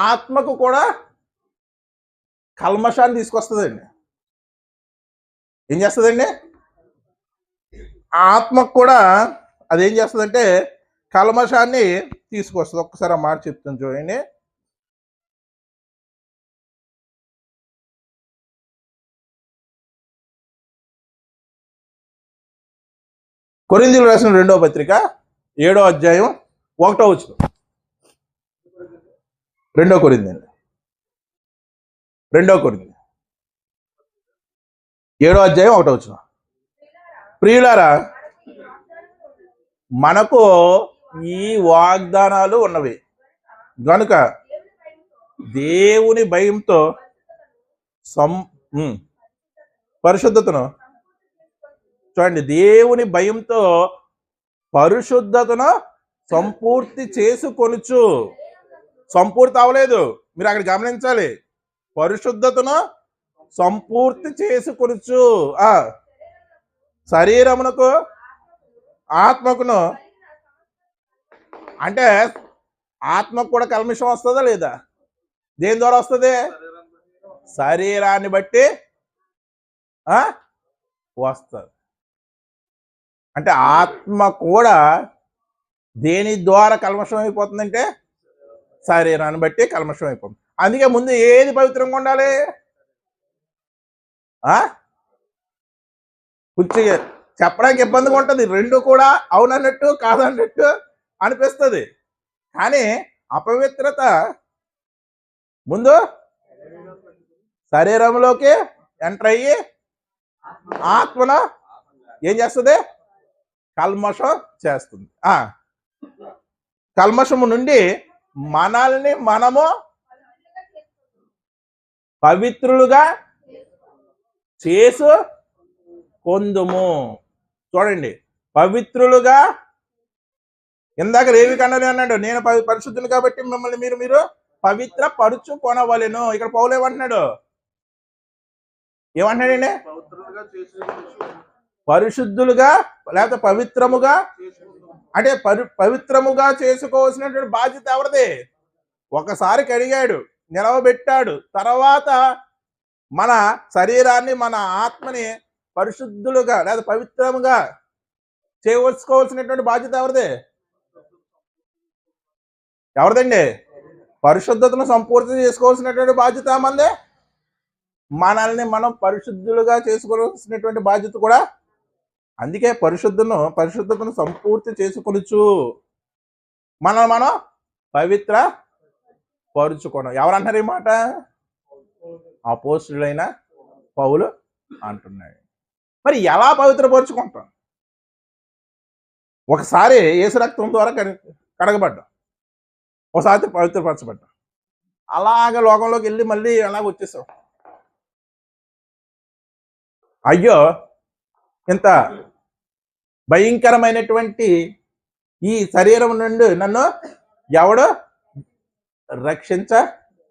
ఆత్మకు కూడా కల్మషాన్ని తీసుకొస్తుందండి. ఏం చేస్తుందండి? ఆత్మకు కూడా అదేం చేస్తుందంటే కల్మషాన్ని తీసుకొస్తుంది. ఒక్కసారి ఆ మాట చెప్తాను చూడండి. కొరింథీయులకు రాసిన 2వ పత్రిక 7వ అధ్యాయం 1వ వచనం. 2 కొరింథీ 7వ అధ్యాయం 1వ వచనం. ప్రియులారా, మనకు ఈ వాగ్దానాలు ఉన్నవి గనుక దేవుని భయంతో పరిశుద్ధతను చూడండి, దేవుని భయంతో పరిశుద్ధతను సంపూర్తి చేసుకొనుచు. సంపూర్తి అవ్వలేదు, మీరు అక్కడ గమనించాలి. పరిశుద్ధతను సంపూర్తి చేసుకొనుచు. శరీరమునకు ఆత్మకును, అంటే ఆత్మకు కూడా కల్మషం వస్తుందా లేదా? దేని ద్వారా వస్తుంది? శరీరాన్ని బట్టి వస్తుంది. అంటే ఆత్మ కూడా దేని ద్వారా కల్మషం అయిపోతుందంటే శరీరాన్ని బట్టి కల్మషం అయిపోతుంది. అందుకే ముందు ఏది పవిత్రంగా ఉండాలి? కొంచెం చెప్పడానికి ఇబ్బందిగా ఉంటుంది. రెండు కూడా అవునన్నట్టు కాదన్నట్టు అనిపిస్తుంది. కానీ అపవిత్రత ముందు శరీరంలోకి ఎంటర్ అయ్యి ఆత్మను ఏం చేస్తుంది? కల్మషం చేస్తుంది. కల్మషము నుండి మనల్ని మనము పవిత్రులుగా చేసు కొందుము. చూడండి, పవిత్రులుగా, ఇందాక రేవి కన్నని అన్నాడు, నేను పరిశుద్ధులు కాబట్టి మిమ్మల్ని మీరు పవిత్ర పరుచుకొనవలెను. ఇక్కడ పౌలు ఏమంటున్నాడు? ఏమంటున్నాడండి? పరిశుద్ధులుగా లేకపోతే పవిత్రముగా, అంటే పవిత్రముగా చేసుకోవాల్సినటువంటి బాధ్యత ఎవరిది? ఒకసారి కడిగాడు, నిలవబెట్టాడు, తర్వాత మన శరీరాన్ని, మన ఆత్మని పరిశుద్ధులుగా లేదా పవిత్రముగా చేసుకోవాల్సినటువంటి బాధ్యత ఎవరిదండి? పరిశుద్ధతను సంపూర్తి చేసుకోవాల్సినటువంటి బాధ్యత మందే. మనల్ని మనం పరిశుద్ధులుగా చేసుకోవాల్సినటువంటి బాధ్యత కూడా. అందుకే పరిశుద్ధతను సంపూర్తి చేసుకొనుచు మనల్ని మనం పవిత్ర పరుచుకోవడం. ఎవరంటారు ఈ మాట? అపోస్తుడైన పౌలు అంటున్నాడు. మరి ఎలా పవిత్రపరుచుకుంటాం? ఒకసారి యేసు రక్తం ద్వారా కడగబడ్డాం, ఒకసారి పవిత్రపరచబడ్డాం, అలాగ లోకంలోకి వెళ్ళి మళ్ళీ అలాగ వచ్చేసాం. అయ్యో, ఇంత భయంకరమైనటువంటి ఈ శరీరం నుండి నన్ను ఎవడు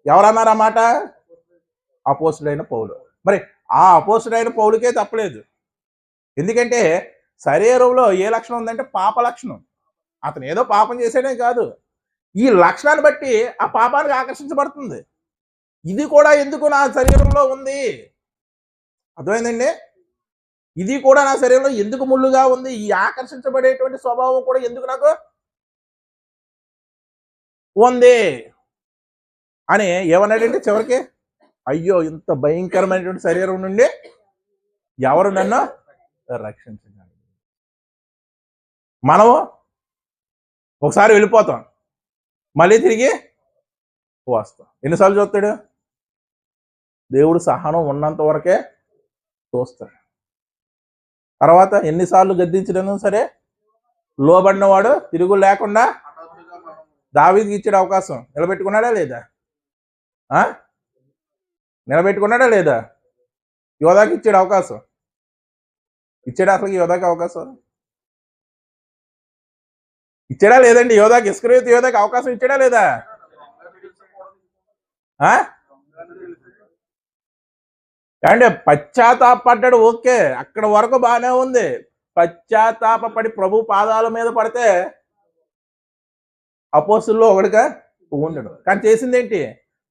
ఎవరన్నారు ఆ మాట? అపోస్తుడైన పౌలు. మరి ఆ అపోస్తుడైన పౌలుకే తప్పలేదు. ఎందుకంటే శరీరంలో ఏ లక్షణం ఉందంటే పాప లక్షణం. అతను ఏదో పాపం చేసేనే కాదు, ఈ లక్షణాన్ని బట్టి ఆ పాపానికి ఆకర్షించబడుతుంది. ఇది కూడా ఎందుకు నా శరీరంలో ఉంది? అర్థమైందండి? ఇది కూడా నా శరీరంలో ఎందుకు ముళ్ళుగా ఉంది? ఈ ఆకర్షించబడేటువంటి స్వభావం కూడా ఎందుకు నాకు ఉంది అని ఏమన్నాడంటే చివరికి, అయ్యో, ఇంత భయంకరమైనటువంటి శరీరం నుండి ఎవరు నన్ను రక్షించగలరు? మనము ఒకసారి వెళ్ళిపోతాం, మళ్ళీ తిరిగి వస్తాం. ఎన్నిసార్లు చూస్తాడు? దేవుడు సహనం ఉన్నంత వరకే చూస్తాడు. తర్వాత ఎన్నిసార్లు గద్దించడం సరే లోబడినవాడు తిరుగు లేకుండా దావీదుకి ఇచ్చాడు అవకాశం. నిలబెట్టుకున్నాడా లేదా? నిలబెట్టుకున్నాడా లేదా? యోధాకి ఇచ్చాడు అవకాశం. ఇచ్చాడా? అసలు యోధాకి అవకాశం ఇచ్చాడా లేదండి? యోధాకి, ఇస్కరియోతు యోధాకి అవకాశం ఇచ్చాడా లేదా? అంటే పశ్చాత్తాపడ్డాడు, ఓకే, అక్కడ వరకు బాగానే ఉంది. పశ్చాత్తాపడి ప్రభు పాదాల మీద పడితే అపోస్తుల్లో ఒకటిగా ఉండడు. కానీ చేసింది ఏంటి?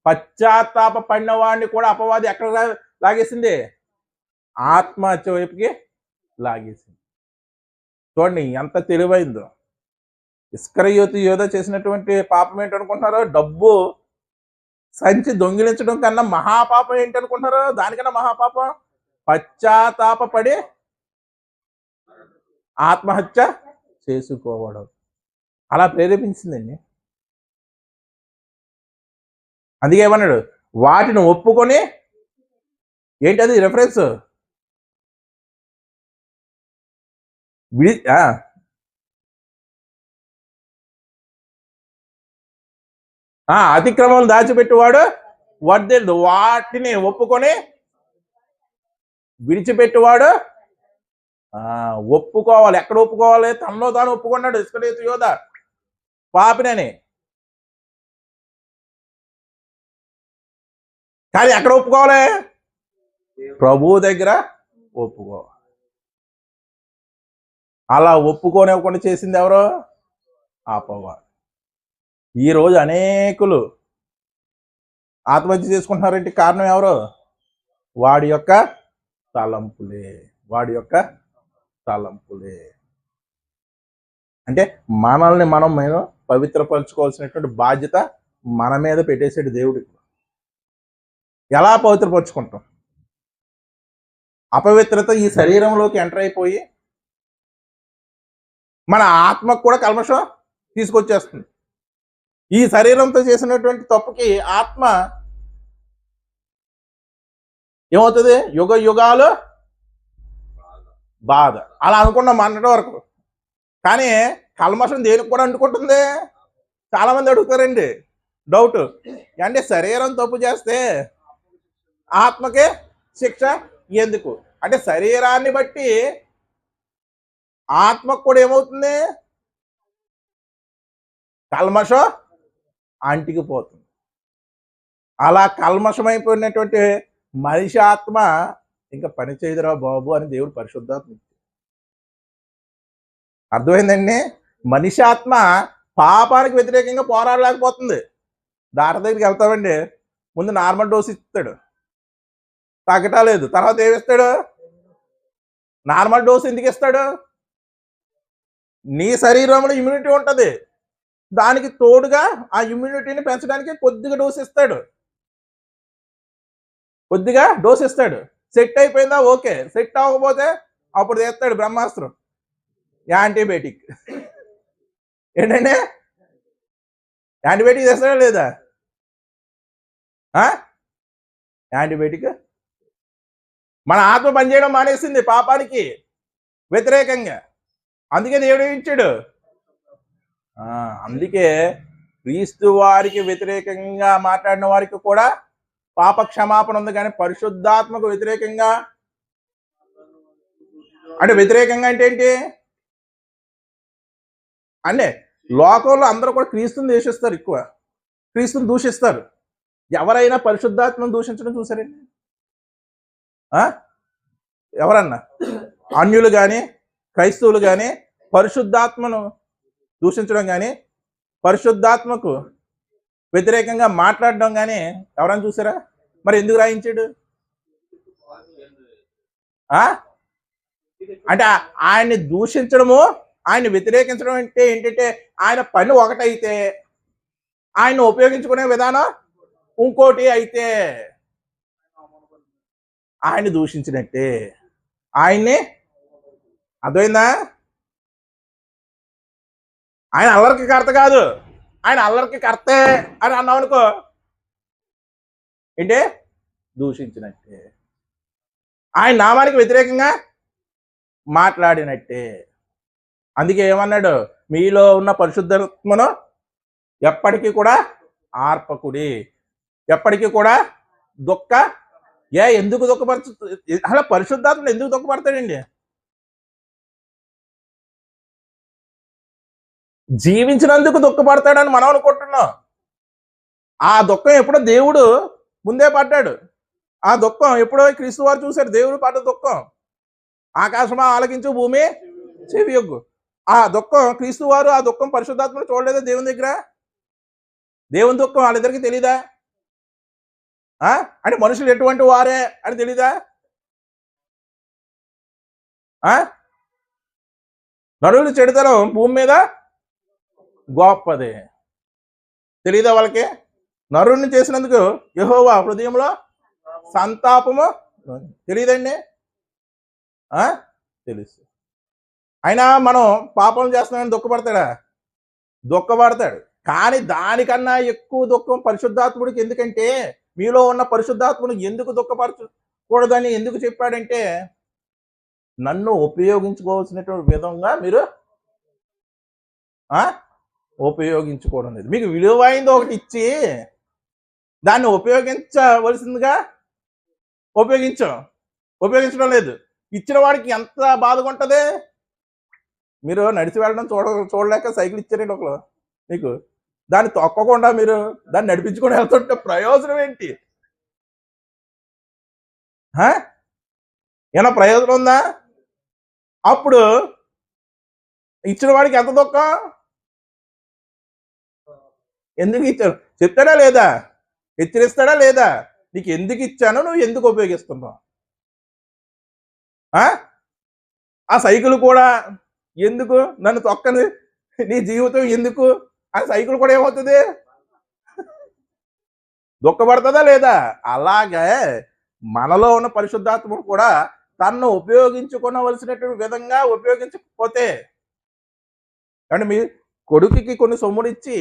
పశ్చాత్తాప పడిన వాడిని కూడా అపవాది ఎక్కడ లాగేసింది? ఆత్మహత్య వైపుకి లాగేసింది. చూడండి ఎంత తెలివైందో. ఇస్కరియోతు యోధ చేసినటువంటి పాపం ఏంటనుకుంటున్నారో? డబ్బు సంచి దొంగిలించడం కన్నా మహాపాపం ఏంటనుకుంటున్నారో? దానికన్నా మహాపాపం పశ్చాత్తాపడి ఆత్మహత్య చేసుకోవడం. అలా ప్రేరేపించిందండి. అందుకే ఏమన్నాడు? వాటిని ఒప్పుకొని, ఏంటది రెఫరెన్స్? అతిక్రమం దాచిపెట్టువాడు వర్ధిల్లు. వాటిని ఒప్పుకొని విడిచిపెట్టువాడు. ఒప్పుకోవాలి. ఎక్కడ ఒప్పుకోవాలి? తనలో తాను ఒప్పుకున్నాడు ఇస్కరియోతు యోధ పాపినని. కానీ ఎక్కడ ఒప్పుకోవాలి? ప్రభువు దగ్గర ఒప్పుకోవాలి. అలా ఒప్పుకోనివ్వకుండా చేసింది ఎవరు? అపవాది. ఈరోజు అనేకులు ఆత్మహత్య చేసుకుంటున్నారంటే కారణం ఎవరు? వాడి యొక్క తలంపులే. అంటే మనల్ని మనం పవిత్రపరచుకోవాల్సినటువంటి బాధ్యత మన మీద పెట్టేసాడు దేవుడికి. ఎలా పవిత్రపరచుకుంటాం? అపవిత్రత ఈ శరీరంలోకి ఎంటర్ అయిపోయి మన ఆత్మకు కూడా కల్మషం తీసుకొచ్చేస్తుంది. ఈ శరీరంతో చేసినటువంటి తప్పుకి ఆత్మ ఏమవుతుంది? యుగ యుగాలు బాధ. అలా అనుకున్నాం అన్నటి వరకు. కానీ కల్మషం దేనికి కూడా అంటుకుంటుంది? చాలా మంది అడుగుతారండి డౌట్. అంటే శరీరం తప్పు చేస్తే ఆత్మకే శిక్ష ఎందుకు అంటే శరీరాన్ని బట్టి ఆత్మకు కూడా ఏమవుతుంది, కల్మషం అంటికిపోతుంది. అలా కల్మషమైపోయినటువంటి మనిషి ఆత్మ ఇంకా పని చేయదురా బాబు అని దేవుడు పరిశుద్ధాత్మ ఇచ్చాడు. అర్థమైందండి? మనిషి ఆత్మ పాపానికి వ్యతిరేకంగా పోరాడలేకపోతుంది. డాక్టర్ దగ్గరికి వెళ్తామండి, ముందు నార్మల్ డోస్ ఇస్తాడు, తగ్గటాలేదు, తర్వాత ఏమిస్తాడు, నార్మల్ డోస్ ఎందుకు ఇస్తాడు, నీ శరీరంలో ఇమ్యూనిటీ ఉంటుంది, దానికి తోడుగా ఆ ఇమ్యూనిటీని పెంచడానికి కొద్దిగా డోస్ ఇస్తాడు, కొద్దిగా డోస్ ఇస్తాడు. సెట్ అయిపోయిందా ఓకే, సెట్ అవ్వకపోతే అప్పుడు చేస్తాడు బ్రహ్మాస్త్రం, యాంటీబయాటిక్. ఏంటంటే యాంటీబయాటిక్ చేస్తాడా లేదా? యాంటీబయాటిక్. మన ఆత్మ పనిచేయడం మానేసింది పాపానికి వ్యతిరేకంగా, అందుకే దేవుడు ఇచ్చాడు. అందుకే క్రీస్తు వారికి వ్యతిరేకంగా మాట్లాడిన వారికి కూడా పాప క్షమాపణ ఉంది, కానీ పరిశుద్ధాత్మకు వ్యతిరేకంగా అంటే వ్యతిరేకంగా అంటే ఏంటి అంటే లోకంలో అందరూ కూడా క్రీస్తుని దూషిస్తారు, ఎక్కువ క్రీస్తుని దూషిస్తారు. ఎవరైనా పరిశుద్ధాత్మను దూషించడం చూసారండి? ఎవరన్నా అన్యులు కానీ క్రైస్తవులు కానీ పరిశుద్ధాత్మను దూషించడం కానీ పరిశుద్ధాత్మకు వ్యతిరేకంగా మాట్లాడడం కానీ ఎవరైనా చూసారా? మరి ఎందుకు రాయించాడు? అంటే ఆయన్ని దూషించడము, ఆయన్ని వ్యతిరేకించడం అంటే ఏంటంటే ఆయన పని ఒకటైతే ఆయన్ని ఉపయోగించుకునే విధానం ఇంకోటి అయితే ఆయన్ని దూషించినట్టే. ఆయన్ని అర్థమైందా? ఆయన అల్లరికి కర్త కాదు, ఆయన అల్లరికి కర్తే అని అన్నావు అనుకో ఏంటే దూషించినట్టే, ఆయన నామానికి వ్యతిరేకంగా మాట్లాడినట్టే. అందుకే ఏమన్నాడు, మీలో ఉన్న పరిశుద్ధాత్మను ఎప్పటికీ కూడా ఆర్పకుడి, ఎప్పటికీ కూడా ఎందుకు దుఃఖపరచు, అలా పరిశుద్ధాత్మను ఎందుకు దుఃఖపడతాడండి? జీవించినందుకు దుఃఖపడతాడని మనం అనుకుంటున్నాం. ఆ దుఃఖం ఎప్పుడో దేవుడు ముందే పడ్డాడు. ఆ దుఃఖం ఎప్పుడో క్రీస్తు వారు చూశారు, దేవుడు పడ్డ దుఃఖం. ఆకాశమా ఆలకించు, భూమి చెవియొగ్గు. ఆ దుఃఖం క్రీస్తు వారు, ఆ దుఃఖం పరిశుద్ధాత్మను చూడలేదా దేవుని దగ్గర? దేవుని దుఃఖం వాళ్ళిద్దరికి తెలీదా? అంటే మనుషులు ఎటువంటి వారే అని తెలీదా? నరులు చెడుతనం భూమి మీద గొప్పదే, తెలీదా వాళ్ళకి? నరుణ్ణి చేసినందుకు యెహోవా హృదయంలో సంతాపము తెలియదండి? తెలుసు. అయినా మనం పాపం చేస్తున్నామని దుఃఖపడతాడా? దుఃఖపడతాడు. కానీ దానికన్నా ఎక్కువ దుఃఖం పరిశుద్ధాత్ముడికి. ఎందుకంటే మీలో ఉన్న పరిశుద్ధాత్ముడు ఎందుకు దుఃఖపరచకూడదని ఎందుకు చెప్పాడంటే, నన్ను ఉపయోగించుకోవాల్సినటువంటి విధంగా మీరు ఉపయోగించుకోవడం లేదు. మీకు విలువైంది ఒకటి ఇచ్చి దాన్ని ఉపయోగించవలసిందిగా ఉపయోగించడం లేదు. ఇచ్చిన వాడికి ఎంత బాధగా ఉంటుంది. మీరు నడిచి వెళ్ళడం చూడలేక సైకిల్ ఇచ్చారండి ఒకరు మీకు, దాన్ని తొక్కకుండా మీరు దాన్ని నడిపించుకొని వెళ్తుంటే ప్రయోజనం ఏంటి? ఏమైనా ప్రయోజనం ఉందా? అప్పుడు ఇచ్చిన వాడికి ఎంత దుఃఖం. ఎందుకు ఇచ్చాను చెప్తాడా లేదా? హెచ్చరిస్తాడా లేదా? నీకు ఎందుకు ఇచ్చానో నువ్వు ఎందుకు ఉపయోగిస్తున్నావు? ఆ సైకిల్ కూడా ఎందుకు, నన్ను తొక్కని నీ జీవితం ఎందుకు, ఆ సైకిల్ కూడా ఏమవుతుంది, దుఃఖపడుతుందా లేదా? అలాగే మనలో ఉన్న పరిశుద్ధాత్ముడు కూడా తన్ను ఉపయోగించుకోవలసినటువంటి విధంగా ఉపయోగించకపోతే, అంటే మీ కొడుకుకి కొన్ని సొమ్ముడు ఇచ్చి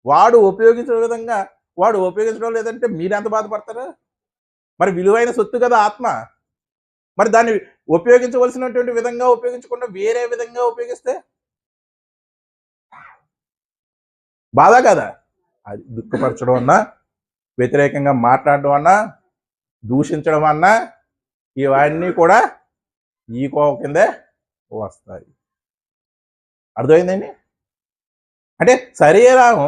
వాడు ఉపయోగించిన విధంగా వాడు ఉపయోగించడం లేదంటే మీరెంత బాధపడతారు? మరి విలువైన సొత్తు కదా ఆత్మ. మరి దాన్ని ఉపయోగించవలసినటువంటి విధంగా ఉపయోగించకుండా వేరే విధంగా ఉపయోగిస్తే బాధ కదా. అది దుఃఖపరచడం అన్నా, వ్యతిరేకంగా మాట్లాడడం అన్నా, దూషించడం అన్నా ఇవన్నీ కూడా ఈ కోవ కిందే వస్తాయి. అర్థమైందండి? అంటే శరీరాన్ని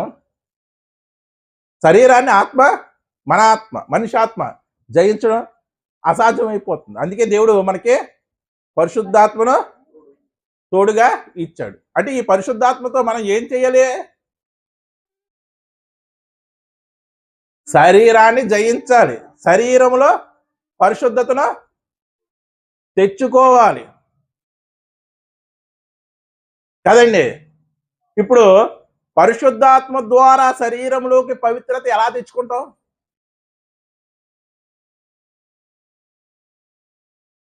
మనిషి ఆత్మ జయించడం అసాధ్యం అయిపోతుంది. అందుకే దేవుడు మనకి పరిశుద్ధాత్మను తోడుగా ఇచ్చాడు. అంటే ఈ పరిశుద్ధాత్మతో మనం ఏం చేయాలి? శరీరాన్ని జయించాలి, శరీరంలో పరిశుద్ధతను తెచ్చుకోవాలి కదండి. ఇప్పుడు పరిశుద్ధాత్మ ద్వారా శరీరంలోకి పవిత్రత ఎలా తెచ్చుకుంటాం?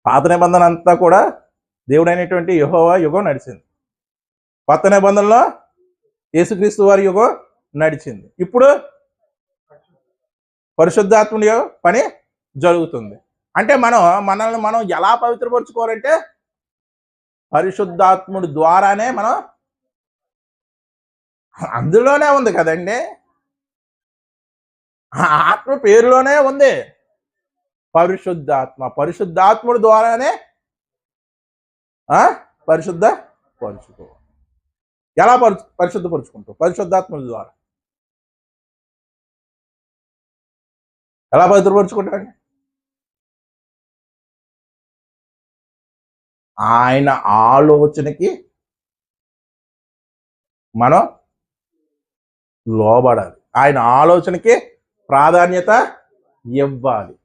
పాత నిబంధన అంతా కూడా దేవుడైనటువంటి యెహోవా యుగం నడిచింది. కొత్త నిబంధనలో యేసుక్రీస్తు వారి యుగం నడిచింది. ఇప్పుడు పరిశుద్ధాత్ముని పని జరుగుతుంది. అంటే మనల్ని మనం ఎలా పవిత్రపరచుకోవాలంటే పరిశుద్ధాత్ముడి ద్వారానే మనం, అందులోనే ఉంది కదండి, ఆత్మ పేరులోనే ఉంది పరిశుద్ధాత్ముడి ద్వారానే పరిశుద్ధపరుచుకో. ఎలా పరిశుద్ధపరుచుకుంటావు? పరిశుద్ధాత్ముడి ద్వారా. ఎలా పవిత్రపరుచుకుంటాడండి? ఆయన ఆలోచనకి మనం లోబడాలి, ఆయన ఆలోచనకి ప్రాధాన్యత ఇవ్వాలి.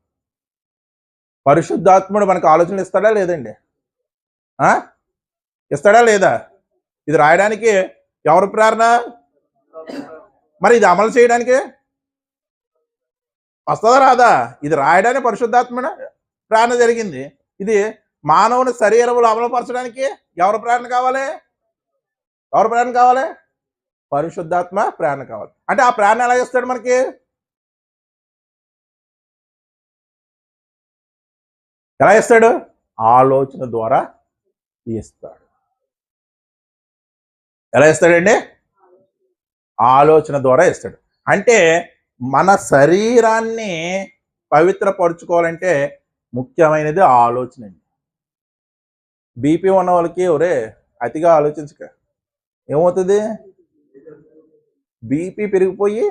పరిశుద్ధాత్ముడు మనకు ఆలోచనలు ఇస్తాడా లేదండి? ఇస్తాడా లేదా? ఇది రాయడానికి ఎవరు ప్రేరణ? మరి ఇది అమలు చేయడానికి వస్తుందా రాదా? ఇది రాయడానికి పరిశుద్ధాత్మ ప్రేరణ జరిగింది. ఇది మానవుని శరీరంలో అమలుపరచడానికి ఎవరు ప్రేరణ కావాలి? పరిశుద్ధాత్మ ప్రేరణ కావాలి. అంటే ఆ ప్రేరణ ఎలా ఇస్తాడు మనకి? ఎలా ఇస్తాడు? ఆలోచన ద్వారా ఇస్తాడు. ఎలా ఇస్తాడండి? ఆలోచన ద్వారా ఇస్తాడు. అంటే మన శరీరాన్ని పవిత్రపరుచుకోవాలంటే ముఖ్యమైనది ఆలోచన అండి. బీపీ ఉన్న వాళ్ళకి ఒరే అతిగా ఆలోచించక ఏమవుతుంది? బీపీ పెరిగిపోయి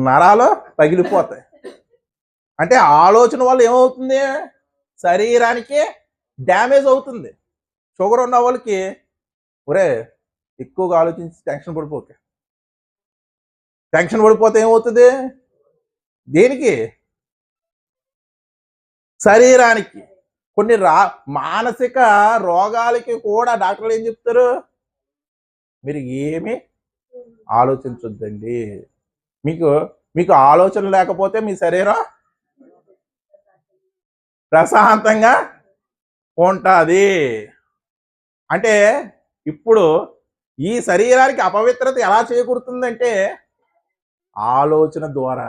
నరాలు పగిలిపోతాయి. అంటే ఆలోచన వల్ల ఏమవుతుంది? శరీరానికి డ్యామేజ్ అవుతుంది. షుగర్ ఉన్న వాళ్ళకి ఒరే ఎక్కువగా ఆలోచించి టెన్షన్ పడిపోతే ఏమవుతుంది? దేనికి? శరీరానికి. కొన్ని మానసిక రోగాలకి కూడా డాక్టర్లు ఏం చెప్తారు? మీరు ఏమీ ఆలోచించొద్దండి. మీకు ఆలోచన లేకపోతే మీ శరీరం ప్రశాంతంగా ఉంటుంది. అంటే ఇప్పుడు ఈ శరీరానికి అపవిత్రత ఎలా చేకూరుతుందంటే ఆలోచన ద్వారా.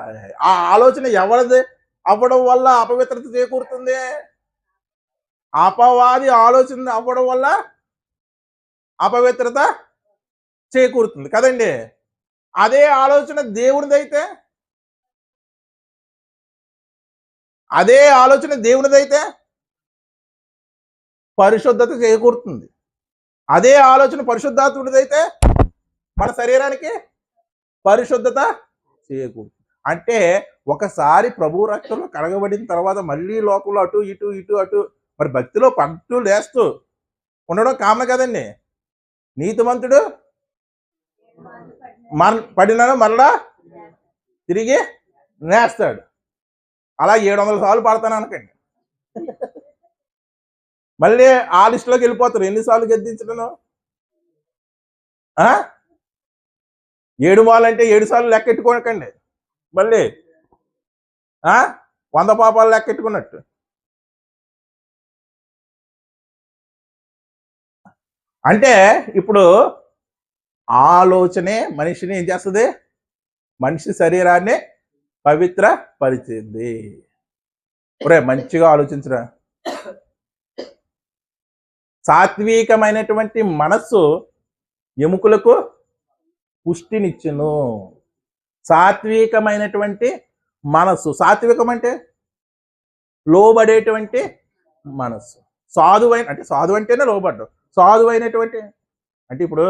ఆ ఆలోచన ఎవరిది అవ్వడం వల్ల అపవిత్రత చేకూరుతుంది? అపవాది ఆలోచన అవ్వడం వల్ల అపవిత్రత చేకూరుతుంది కదండి. అదే ఆలోచన దేవునిదైతే పరిశుద్ధత చేకూరుతుంది. అదే ఆలోచన పరిశుద్ధాత్ముడిదైతే మన శరీరానికి పరిశుద్ధత చేకూరుతుంది. అంటే ఒకసారి ప్రభు రక్తంలో కడగబడిన తర్వాత మళ్ళీ లోకంలో అటు ఇటు మరి భక్తిలో పట్టు లేస్తూ ఉండడం కామన్ కదండి. నీతిమంతుడు పడినాను మరలా తిరిగి నేస్తాడు. అలా 700 సార్లు పడతాను అనకండి. మళ్ళీ ఆ లిస్టులోకి వెళ్ళిపోతారు. ఎన్నిసార్లు గద్దించడం? 7 మాలు అంటే 7 సార్లు లెక్కెట్టుకోనకండి. మళ్ళీ 100 పాపాలు లెక్కెట్టుకున్నట్టు. అంటే ఇప్పుడు ఆలోచనే మనిషిని ఏం చేస్తుంది? మనిషి శరీరాన్ని పవిత్ర పరిచింది. మంచిగా ఆలోచించరా. సాత్వికమైనటువంటి మనస్సు ఎముకలకు పుష్టినిచ్చును. సాత్వికమైనటువంటి మనస్సు. సాత్వికం అంటే లోబడేటువంటి మనస్సు. సాధువైన అంటే సాధువు అంటేనే లోబడ్డం. సాధువైనటువంటి అంటే ఇప్పుడు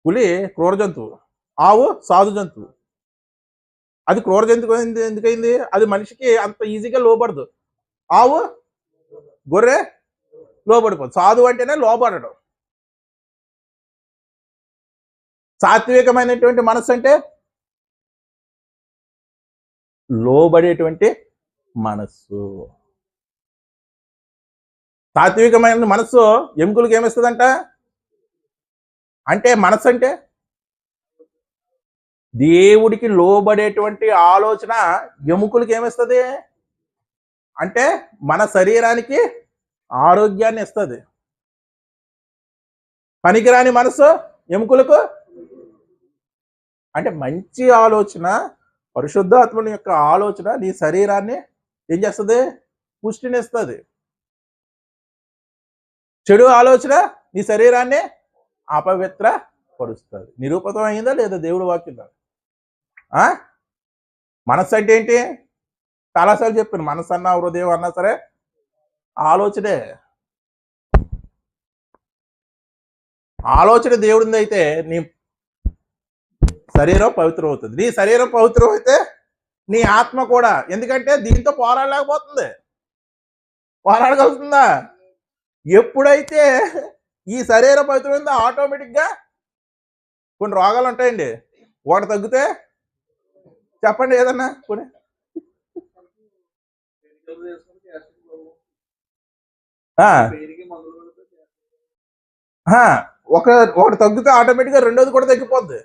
పులి క్రూర జంతువు, ఆవు సాధు జంతువు. అది క్రూర జంతువు ఎందుకైంది? అది మనిషికి అంత ఈజీగా లోబడదు. ఆవు గొర్రె లోబడిపోదు. సాధువు అంటేనే లోబడడం. సాత్వికమైనటువంటి మనస్సు అంటే లోబడేటువంటి మనస్సు. సాత్వికమైన మనస్సు ఎముకలకు ఏమిస్తుందంట? అంటే మనస్సు అంటే దేవుడికి లోబడేటువంటి ఆలోచన ఎముకలకు ఏమిస్తుంది? అంటే మన శరీరానికి ఆరోగ్యాన్ని ఇస్తుంది. పనికిరాని మనస్సు ఎముకలకు అంటే మంచి ఆలోచన, పరిశుద్ధాత్మని యొక్క ఆలోచన నీ శరీరాన్ని ఏం చేస్తుంది? పుష్టినిస్తుంది. చెడు ఆలోచన నీ శరీరాన్ని అపవిత్ర పరుస్తుంది. నిరూపితం అయిందా లేదా దేవుడు వాక్యంలో? మనస్సు అంటే ఏంటి? చాలాసార్లు చెప్పాను. మనస్సు అన్నా హృదయం అన్నా సరే ఆలోచనే. ఆలోచన దేవుడిది అయితే నీ శరీరం పవిత్రం అవుతుంది. నీ శరీరం పవిత్రం అయితే నీ ఆత్మ కూడా. ఎందుకంటే దీంతో పోరాడలేకపోతుంది. పోరాడగలుగుతుందా? ఎప్పుడైతే ఈ శరీరం పవిత్రమైందో ఆటోమేటిక్గా కొన్ని రోగాలు ఉంటాయండి. ఒకటి తగ్గితే చెప్పండి ఏదన్నా కొన్ని. ఒకటి తగ్గితే ఆటోమేటిక్గా రెండోది కూడా తగ్గిపోద్ది.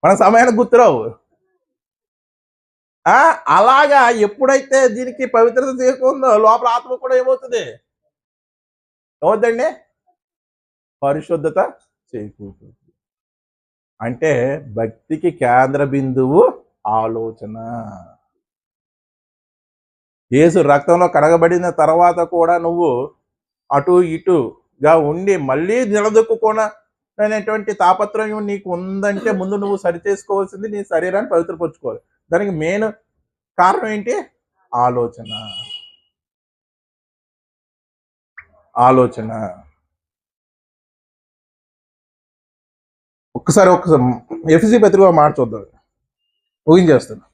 మన సమయానికి గుర్తురావు. అలాగా ఎప్పుడైతే దీనికి పవిత్రత చేరుకుందో లోపల ఆత్మ కూడా ఏమవుతుంది? ఏమవుతుందండి? పరిశుద్ధత చేకూరుతుంది. అంటే భక్తికి కేంద్ర బిందువు ఆలోచన. యేసు రక్తంలో కడగబడిన తర్వాత కూడా నువ్వు అటు ఇటుగా ఉండి మళ్ళీ నిలదొక్కుకోనటువంటి తాపత్రయం నీకు ఉందంటే ముందు నువ్వు సరి చేసుకోవాల్సింది నీ శరీరాన్ని పవిత్రపరచుకోవాలి. దానికి మెయిన్ కారణం ఏంటి? ఆలోచన. ఆలోచన. ఒక్కసారి ఎఫెసీ పత్రిక మాట చూద్దాం. ఊహించేస్తాను.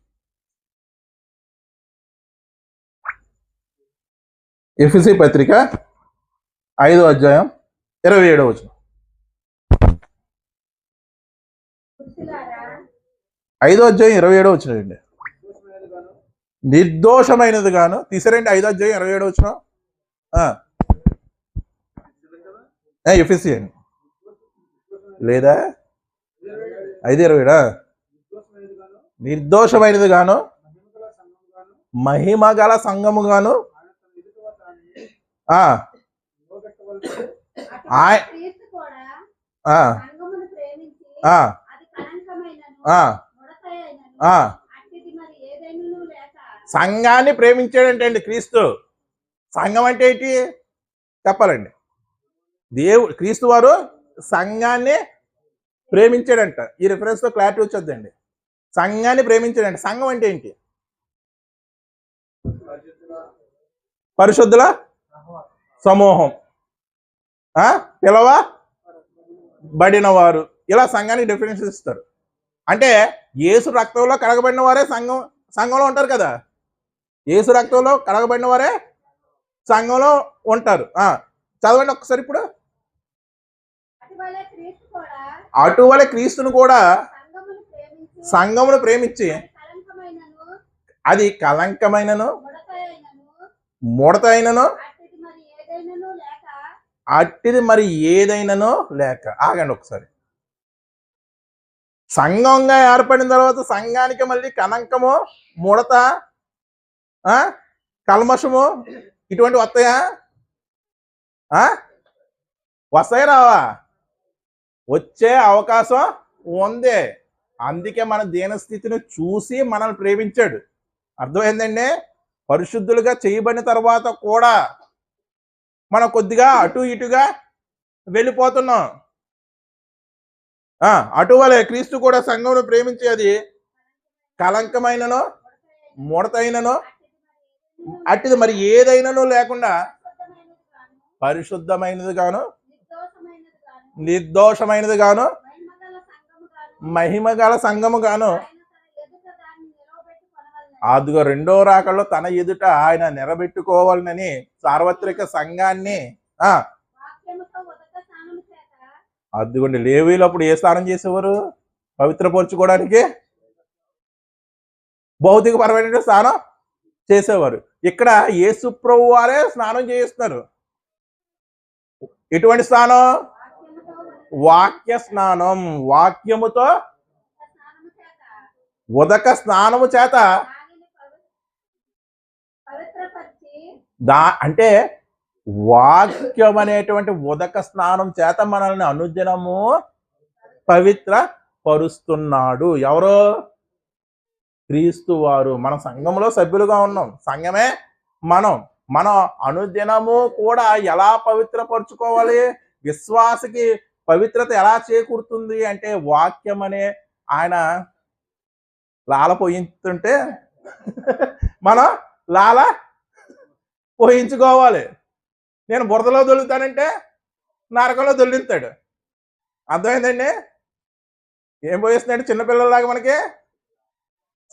ఎఫెసీ పత్రిక 5వ అధ్యాయం 27వ వచనం. 5వ అధ్యాయం 27వ వచనం అండి. నిర్దోషమైనది గాను తీసారండి. 5వ అధ్యాయం 27వ వచనం. ఎఫెసీ అండి లేదా 5:27. నిర్దోషమైనది గాను మహిమ గల సంఘము గాను సంఘాన్ని ప్రేమించాడంటే అండి క్రీస్తు. సంఘం అంటే ఏంటి చెప్పాలండి. క్రీస్తు వారు సంఘాన్ని ప్రేమించాడంట. ఈ రిఫరెన్స్ తో క్లారిటీ వచ్చేద్దండి. సంఘాన్ని ప్రేమించాడంట. సంఘం అంటే ఏంటి? పరిశుద్ధుల సమూహం, పిలవబడిన వారు, ఇలా సంఘానికి డెఫినేషన్ ఇస్తారు. అంటే యేసు రక్తంలో కడగబడిన వారే సంఘంలో ఉంటారు కదా. యేసు రక్తంలో కడగబడిన వారే సంఘంలో ఉంటారు. చదవండి ఒకసారి. ఇప్పుడు అటువలే క్రీస్తును కూడా సంఘమును ప్రేమించి అది కలంకమైనను ముడత అయినను అట్టిది మరి ఏదైనానో లేక. ఆగండి ఒకసారి. సంఘంగా ఏర్పడిన తర్వాత సంఘానికి మళ్ళీ కలంకము, ముడత, కల్మషము ఇటువంటి వస్తాయా? వస్తాయి రావా? వచ్చే అవకాశం ఉంది. అందుకే మన దీనస్థితిని చూసి మనల్ని ప్రేమించాడు. అర్థమైందండి? పరిశుద్ధులుగా చేయబడిన తర్వాత కూడా మనం కొద్దిగా అటు ఇటుగా వెళ్ళిపోతున్నాం. అటువలే క్రీస్తు కూడా సంఘమును ప్రేమించి అది కలంకమైనను ముడతైనను అట్టిది మరి ఏదైనాను లేకుండా పరిశుద్ధమైనది గాను నిర్దోషమైనది గాను మహిమ గల సంఘము గాను అదిగో రెండో రాకల్లో తన ఎదుట ఆయన నిలబెట్టుకోవాలని సార్వత్రిక సంఘాన్ని అదిగోండి లేవీలు అప్పుడు ఏ స్నానం చేసేవారు? పవిత్రపరచుకోవడానికి భౌతికపరమైన స్నానం చేసేవారు. ఇక్కడ యేసు ప్రభువు వారే స్నానం చేయిస్తున్నారు. ఎటువంటి స్నానం? వాక్య స్నానం. వాక్యముతో ఉదక స్నానము చేత అంటే వాక్యం అనేటువంటి ఉదక స్నానం చేత మనల్ని అనుదినము పవిత్ర పరుస్తున్నాడు. ఎవరు? క్రీస్తు వారు. మన సంఘంలో సభ్యులుగా ఉన్నాం. సంఘమే మనం అనుదినము కూడా ఎలా పవిత్రపరుచుకోవాలి? విశ్వాసకి పవిత్రత ఎలా చేకూరుతుంది అంటే వాక్యం అనే ఆయన లాల పోయించుతుంటే మనం లాల పోయించుకోవాలి. నేను బురదలో దొల్లుతానంటే నరకంలో దొల్లిస్తాడు. అర్థమైందండి? ఏం పోయిస్తున్నాడు? చిన్నపిల్లలాగా మనకి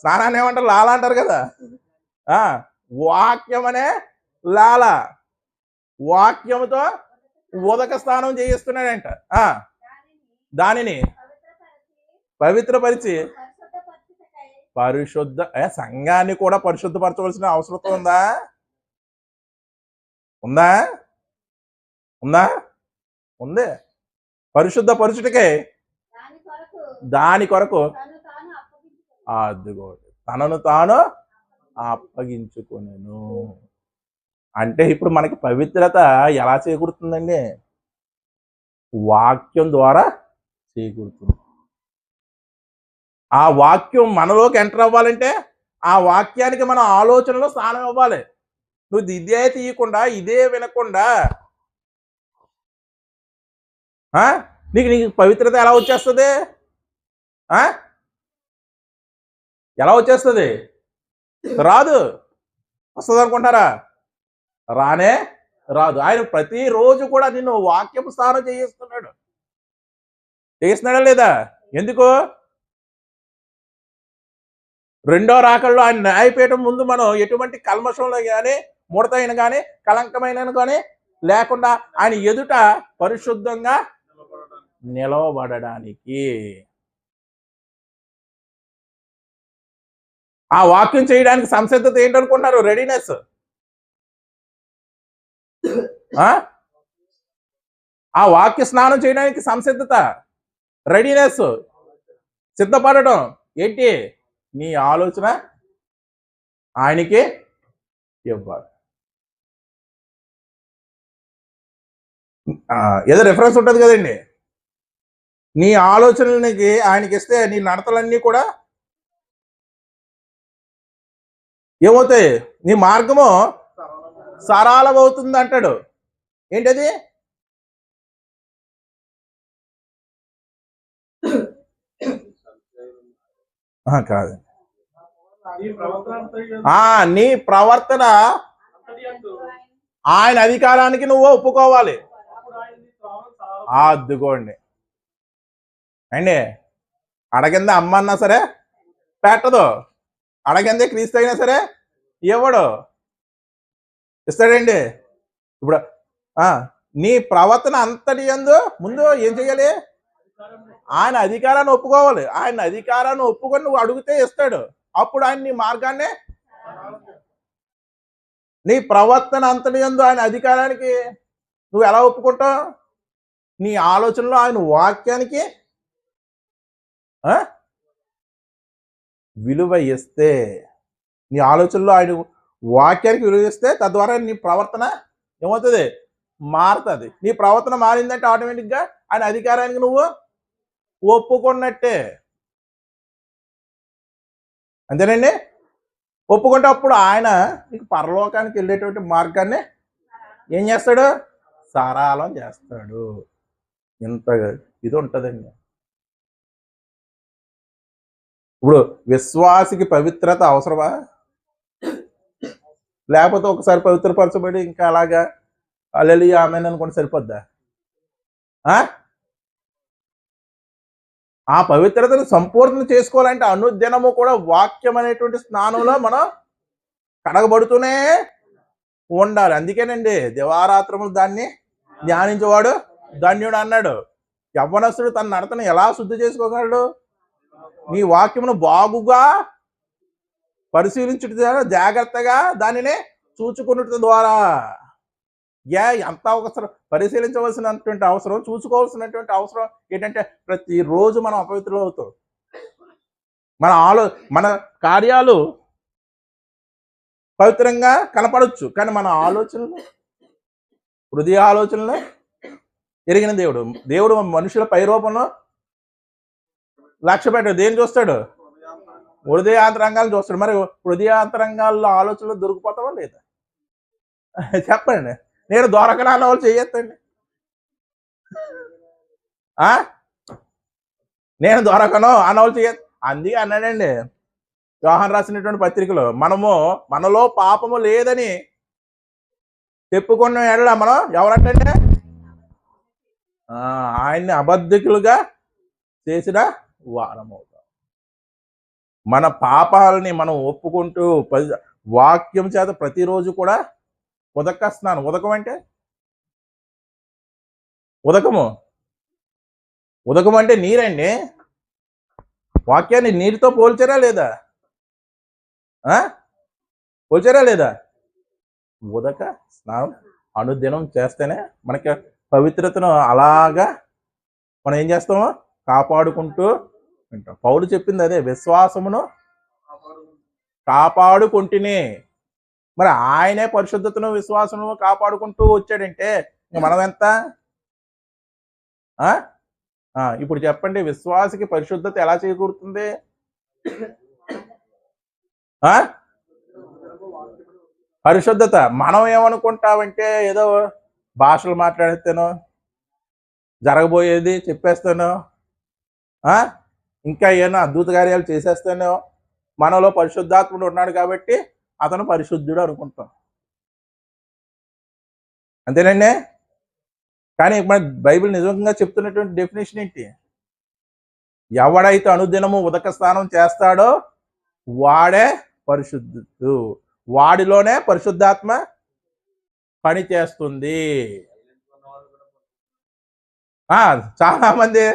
స్నానాన్ని ఏమంటారు? లాల అంటారు కదా. వాక్యం అనే లాల. వాక్యముతో ఉదక స్నానం చేయిస్తున్నాడంట. దానిని పవిత్రపరిచి పరిశుద్ధ సంఘాన్ని కూడా పరిశుద్ధపరచవలసిన అవసరం ఉందా? ఉందా? ఉందా? ఉంది. పరిశుద్ధ పరుచుటకే దాని కొరకు అదిగో తనను తాను అప్పగించుకొనెను. అంటే ఇప్పుడు మనకి పవిత్రత ఎలా చేకూరుతుందండి? వాక్యం ద్వారా చేకూరుతుంది. ఆ వాక్యం మనలోకి ఎంటర్ అవ్వాలంటే ఆ వాక్యానికి మన ఆలోచనలో స్థానం ఇవ్వాలి. నువ్వు ఇదే తీయకుండా ఇదే వినకుండా నీకు పవిత్రత ఎలా వచ్చేస్తుంది? ఎలా వచ్చేస్తుంది? రాదు. వస్తుంది అనుకుంటారా? రానే రాదు. ఆయన ప్రతిరోజు కూడా నిన్ను వాక్యపు స్నానం చేయిస్తున్నాడా లేదా? ఎందుకు? రెండో రాకల్లో ఆయన న్యాయపీఠం ముందు మనం ఎటువంటి కల్మషంలో కానీ ముడతైన కానీ కలంకమైన కానీ లేకుండా ఆయన ఎదుట పరిశుద్ధంగా నిలవబడడానికి. ఆ వాక్యం చేయడానికి సంసిద్ధత ఏంటనుకుంటున్నారు? రెడీనెస్. ఆ వాక్య స్నానం చేయడానికి సంసిద్ధత, రెడీనెస్, సిద్ధపడటం ఏంటి? నీ ఆలోచన ఆయనకి ఇవ్వాలి. ఏదో రెఫరెన్స్ ఉంటుంది కదండి. నీ ఆలోచనలకి ఆయనకి ఇస్తే నీ నడతలన్నీ కూడా ఏమవుతాయి? నీ మార్గము సరళమవుతుంది అంటాడు. ఏంటది? కాదు. నీ ప్రవర్తన ఆయన అధికారానికి నువ్వు ఒప్పుకోవాలి. అద్దుకోండి అండి. అడగింది అమ్మ అన్నా సరే పెట్టదు, అడగిందే క్రీస్తు అయినా సరే ఇవ్వడు. ఇస్తాడండి. ఇప్పుడు నీ ప్రవర్తన అంతటి యందు ముందు ఏం చెయ్యాలి? ఆయన అధికారాన్ని ఒప్పుకోవాలి. ఆయన అధికారాన్ని ఒప్పుకొని నువ్వు అడిగితే ఇస్తాడు. అప్పుడు ఆయన నీ మార్గాన్ని, నీ ప్రవర్తన అంతటి యందు ఆయన అధికారానికి నువ్వు ఎలా ఒప్పుకుంటావు? నీ ఆలోచనలో ఆయన వాక్యానికి విలువ ఇస్తే, నీ ఆలోచనలో ఆయన వాక్యానికి విలువ ఇస్తే తద్వారా నీ ప్రవర్తన ఏమవుతుంది? మారుతుంది. నీ ప్రవర్తన మారిందంటే ఆటోమేటిక్గా ఆయన అధికారానికి నువ్వు ఒప్పుకున్నట్టే. అంతేనండి. ఒప్పుకుంటే అప్పుడు ఆయన నీకు పరలోకానికి వెళ్ళేటువంటి మార్గాన్ని ఏం చేస్తాడు? సరళం చేస్తాడు. ఇంత ఇది ఉంటుందండి. ఇప్పుడు విశ్వాసికి పవిత్రత అవసరమా? లేకపోతే ఒకసారి పవిత్రపరచబడి ఇంకా అలాగా హల్లెలూయా ఆమేన్ అనుకుంటే సరిపోద్దా? ఆ పవిత్రతను సంపూర్ణ చేసుకోవాలంటే అనుదినము కూడా వాక్యం అనేటువంటి స్నానంలో మనం కడగబడుతూనే ఉండాలి. అందుకేనండి దివారాత్రములు దాన్ని ధ్యానించేవాడు ధన్యుడు అన్నాడు. యవ్వనస్తుడు తన నడతను ఎలా శుద్ధి చేసుకోగలడు? నీ వాక్యమును బాగుగా పరిశీలించుట ద్వారా జాగ్రత్తగా దానిని చూచుకున్నట ద్వారా. ఎంత అవసరం పరిశీలించవలసినటువంటి అవసరం, చూసుకోవాల్సినటువంటి అవసరం ఏంటంటే ప్రతిరోజు మనం అపవిత్రులు అవుతాం. మన కార్యాలు పవిత్రంగా కనపడొచ్చు, కానీ మన ఆలోచనలు, హృదయ ఆలోచనలు ఎరిగిన దేవుడు మనుషుల పైరూపంలో లక్ష్య పెట్టాడు. దేని చూస్తాడు? హృదయాంతరంగాలు చూస్తాడు. మరి హృదయాంతరంగాల్లో ఆలోచనలు దొరికిపోతావా లేదా? చెప్పండి. నేను దొరకను అన్న వాళ్ళు చెయ్యొద్దండి. నేను దొరకను అన్న వాళ్ళు చెయ్యొద్దు. అందుకే అన్నాడండి యోహాను రాసినటువంటి పత్రికలో, మనలో పాపము లేదని చెప్పుకున్న ఎడల మనం ఎవరంటే ఆయన్ని అబద్ధికులుగా చేసిన వారమవుతాం. మన పాపాలని మనం ఒప్పుకుంటూ వాక్యం చేత ప్రతిరోజు కూడా ఉదక స్నానం. ఉదకం అంటే ఉదకం అంటే నీరండి. వాక్యాన్ని నీరుతో పోల్చారా లేదా? పోల్చారా లేదా? ఉదక స్నానం అనుదినం చేస్తేనే మనకి పవిత్రతను అలాగా మనం ఏం చేస్తామో కాపాడుకుంటూ ఉంటాం. పౌలు చెప్పింది అదే, విశ్వాసమును కాపాడుకుంటేనే. మరి ఆయనే పరిశుద్ధతను విశ్వాసము కాపాడుకుంటూ వచ్చాడంటే మనం ఎంత? ఇప్పుడు చెప్పండి, విశ్వాసకి పరిశుద్ధత ఎలా చేకూరుతుంది? పరిశుద్ధత మనం ఏమనుకుంటామంటే ఏదో భాషలు మాట్లాడితేనో, జరగబోయేది చెప్పేస్తానో, ఇంకా ఏమో అద్భుత కార్యాలు చేసేస్తానో మనలో పరిశుద్ధాత్ముడు ఉన్నాడు కాబట్టి అతను పరిశుద్ధుడు అనుకుంటాం. అంతేనండి. కానీ మన బైబిల్ నిజంగా చెప్తున్నటువంటి డెఫినేషన్ ఏంటి? ఎవడైతే అనుదినము ఉదక స్నానం చేస్తాడో వాడే పరిశుద్ధుడు, వాడిలోనే పరిశుద్ధాత్మ పని చేస్తుంది. చాలా మంది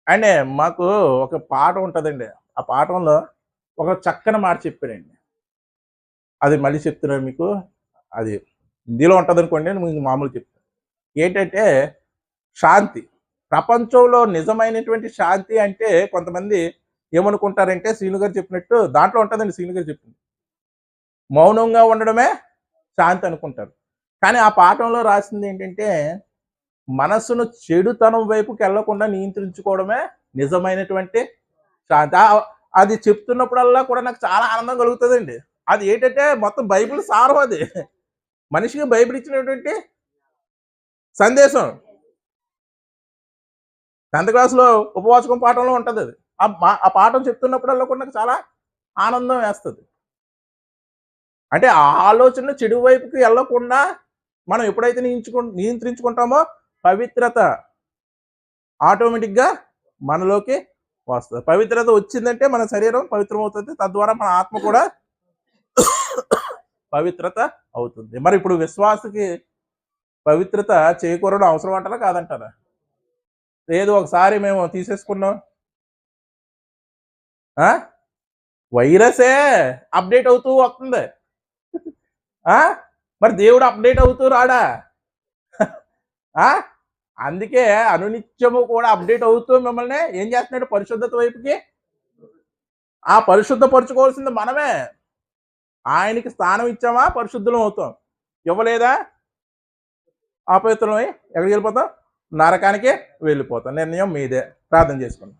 అంటే మాకు ఒక పాట ఉంటుందండి. ఆ పాఠంలో ఒక చక్కని మాట చెప్పాడండి. అది మళ్ళీ చెప్తున్నాను మీకు. అది హిందీలో ఉంటుంది అనుకోండి, మీకు మామూలు చెప్తాను. ఏంటంటే శాంతి. ప్రపంచంలో నిజమైనటువంటి శాంతి అంటే కొంతమంది ఏమనుకుంటారంటే శ్రీను గారు చెప్పినట్టు దాంట్లో ఉంటుందండి. శ్రీను గారు చెప్పింది మౌనంగా ఉండడమే శాంతి అనుకుంటారు. కానీ ఆ పాఠంలో రాసింది ఏంటంటే మనస్సును చెడుతనం వైపుకి వెళ్లకుండా నియంత్రించుకోవడమే నిజమైనటువంటి శాంతి. అది చెప్తున్నప్పుడల్లా కూడా నాకు చాలా ఆనందం కలుగుతుందండి. అది ఏంటంటే మొత్తం బైబిల్ సారం. అది మనిషికి బైబిల్ ఇచ్చినటువంటి సందేశం. 10th క్లాస్లో ఉపవాచకం పాఠంలో ఉంటుంది అది. ఆ పాఠం చెప్తున్నప్పుడల్లా కూడా నాకు చాలా ఆనందం వేస్తుంది. అంటే ఆ ఆలోచన చెడు వైపుకి వెళ్ళకుండా మనం ఎప్పుడైతే నియంత్రించుకుంటామో పవిత్రత ఆటోమేటిక్గా మనలోకి వస్తుంది. పవిత్రత వచ్చిందంటే మన శరీరం పవిత్రమవుతుంది, తద్వారా మన ఆత్మ కూడా పవిత్రత అవుతుంది. మరి ఇప్పుడు విశ్వాసకి పవిత్రత చేకూరడం అవసరం అంటారా కాదంటారా? లేదు, ఒకసారి మేము తీసేసుకున్నాం, వైరసే అప్డేట్ అవుతూ వస్తుంది. మరి దేవుడు అప్డేట్ అవుతూ రాడా? అందుకే అనునిత్యము కూడా అప్డేట్ అవుతూ మిమ్మల్ని ఏం చేస్తున్నాడు? పరిశుద్ధత వైపుకి. ఆ పరిశుద్ధపరచుకోవాల్సింది మనమే. ఆయనకి స్థానం ఇచ్చామా పరిశుద్ధులం అవుతాం. ఇవ్వలేదా అపవిత్రమై ఎక్కడికి వెళ్ళిపోతాం? నరకానికి వెళ్ళిపోతాం. నిర్ణయం మీదే. ప్రార్థన చేసుకుందాం.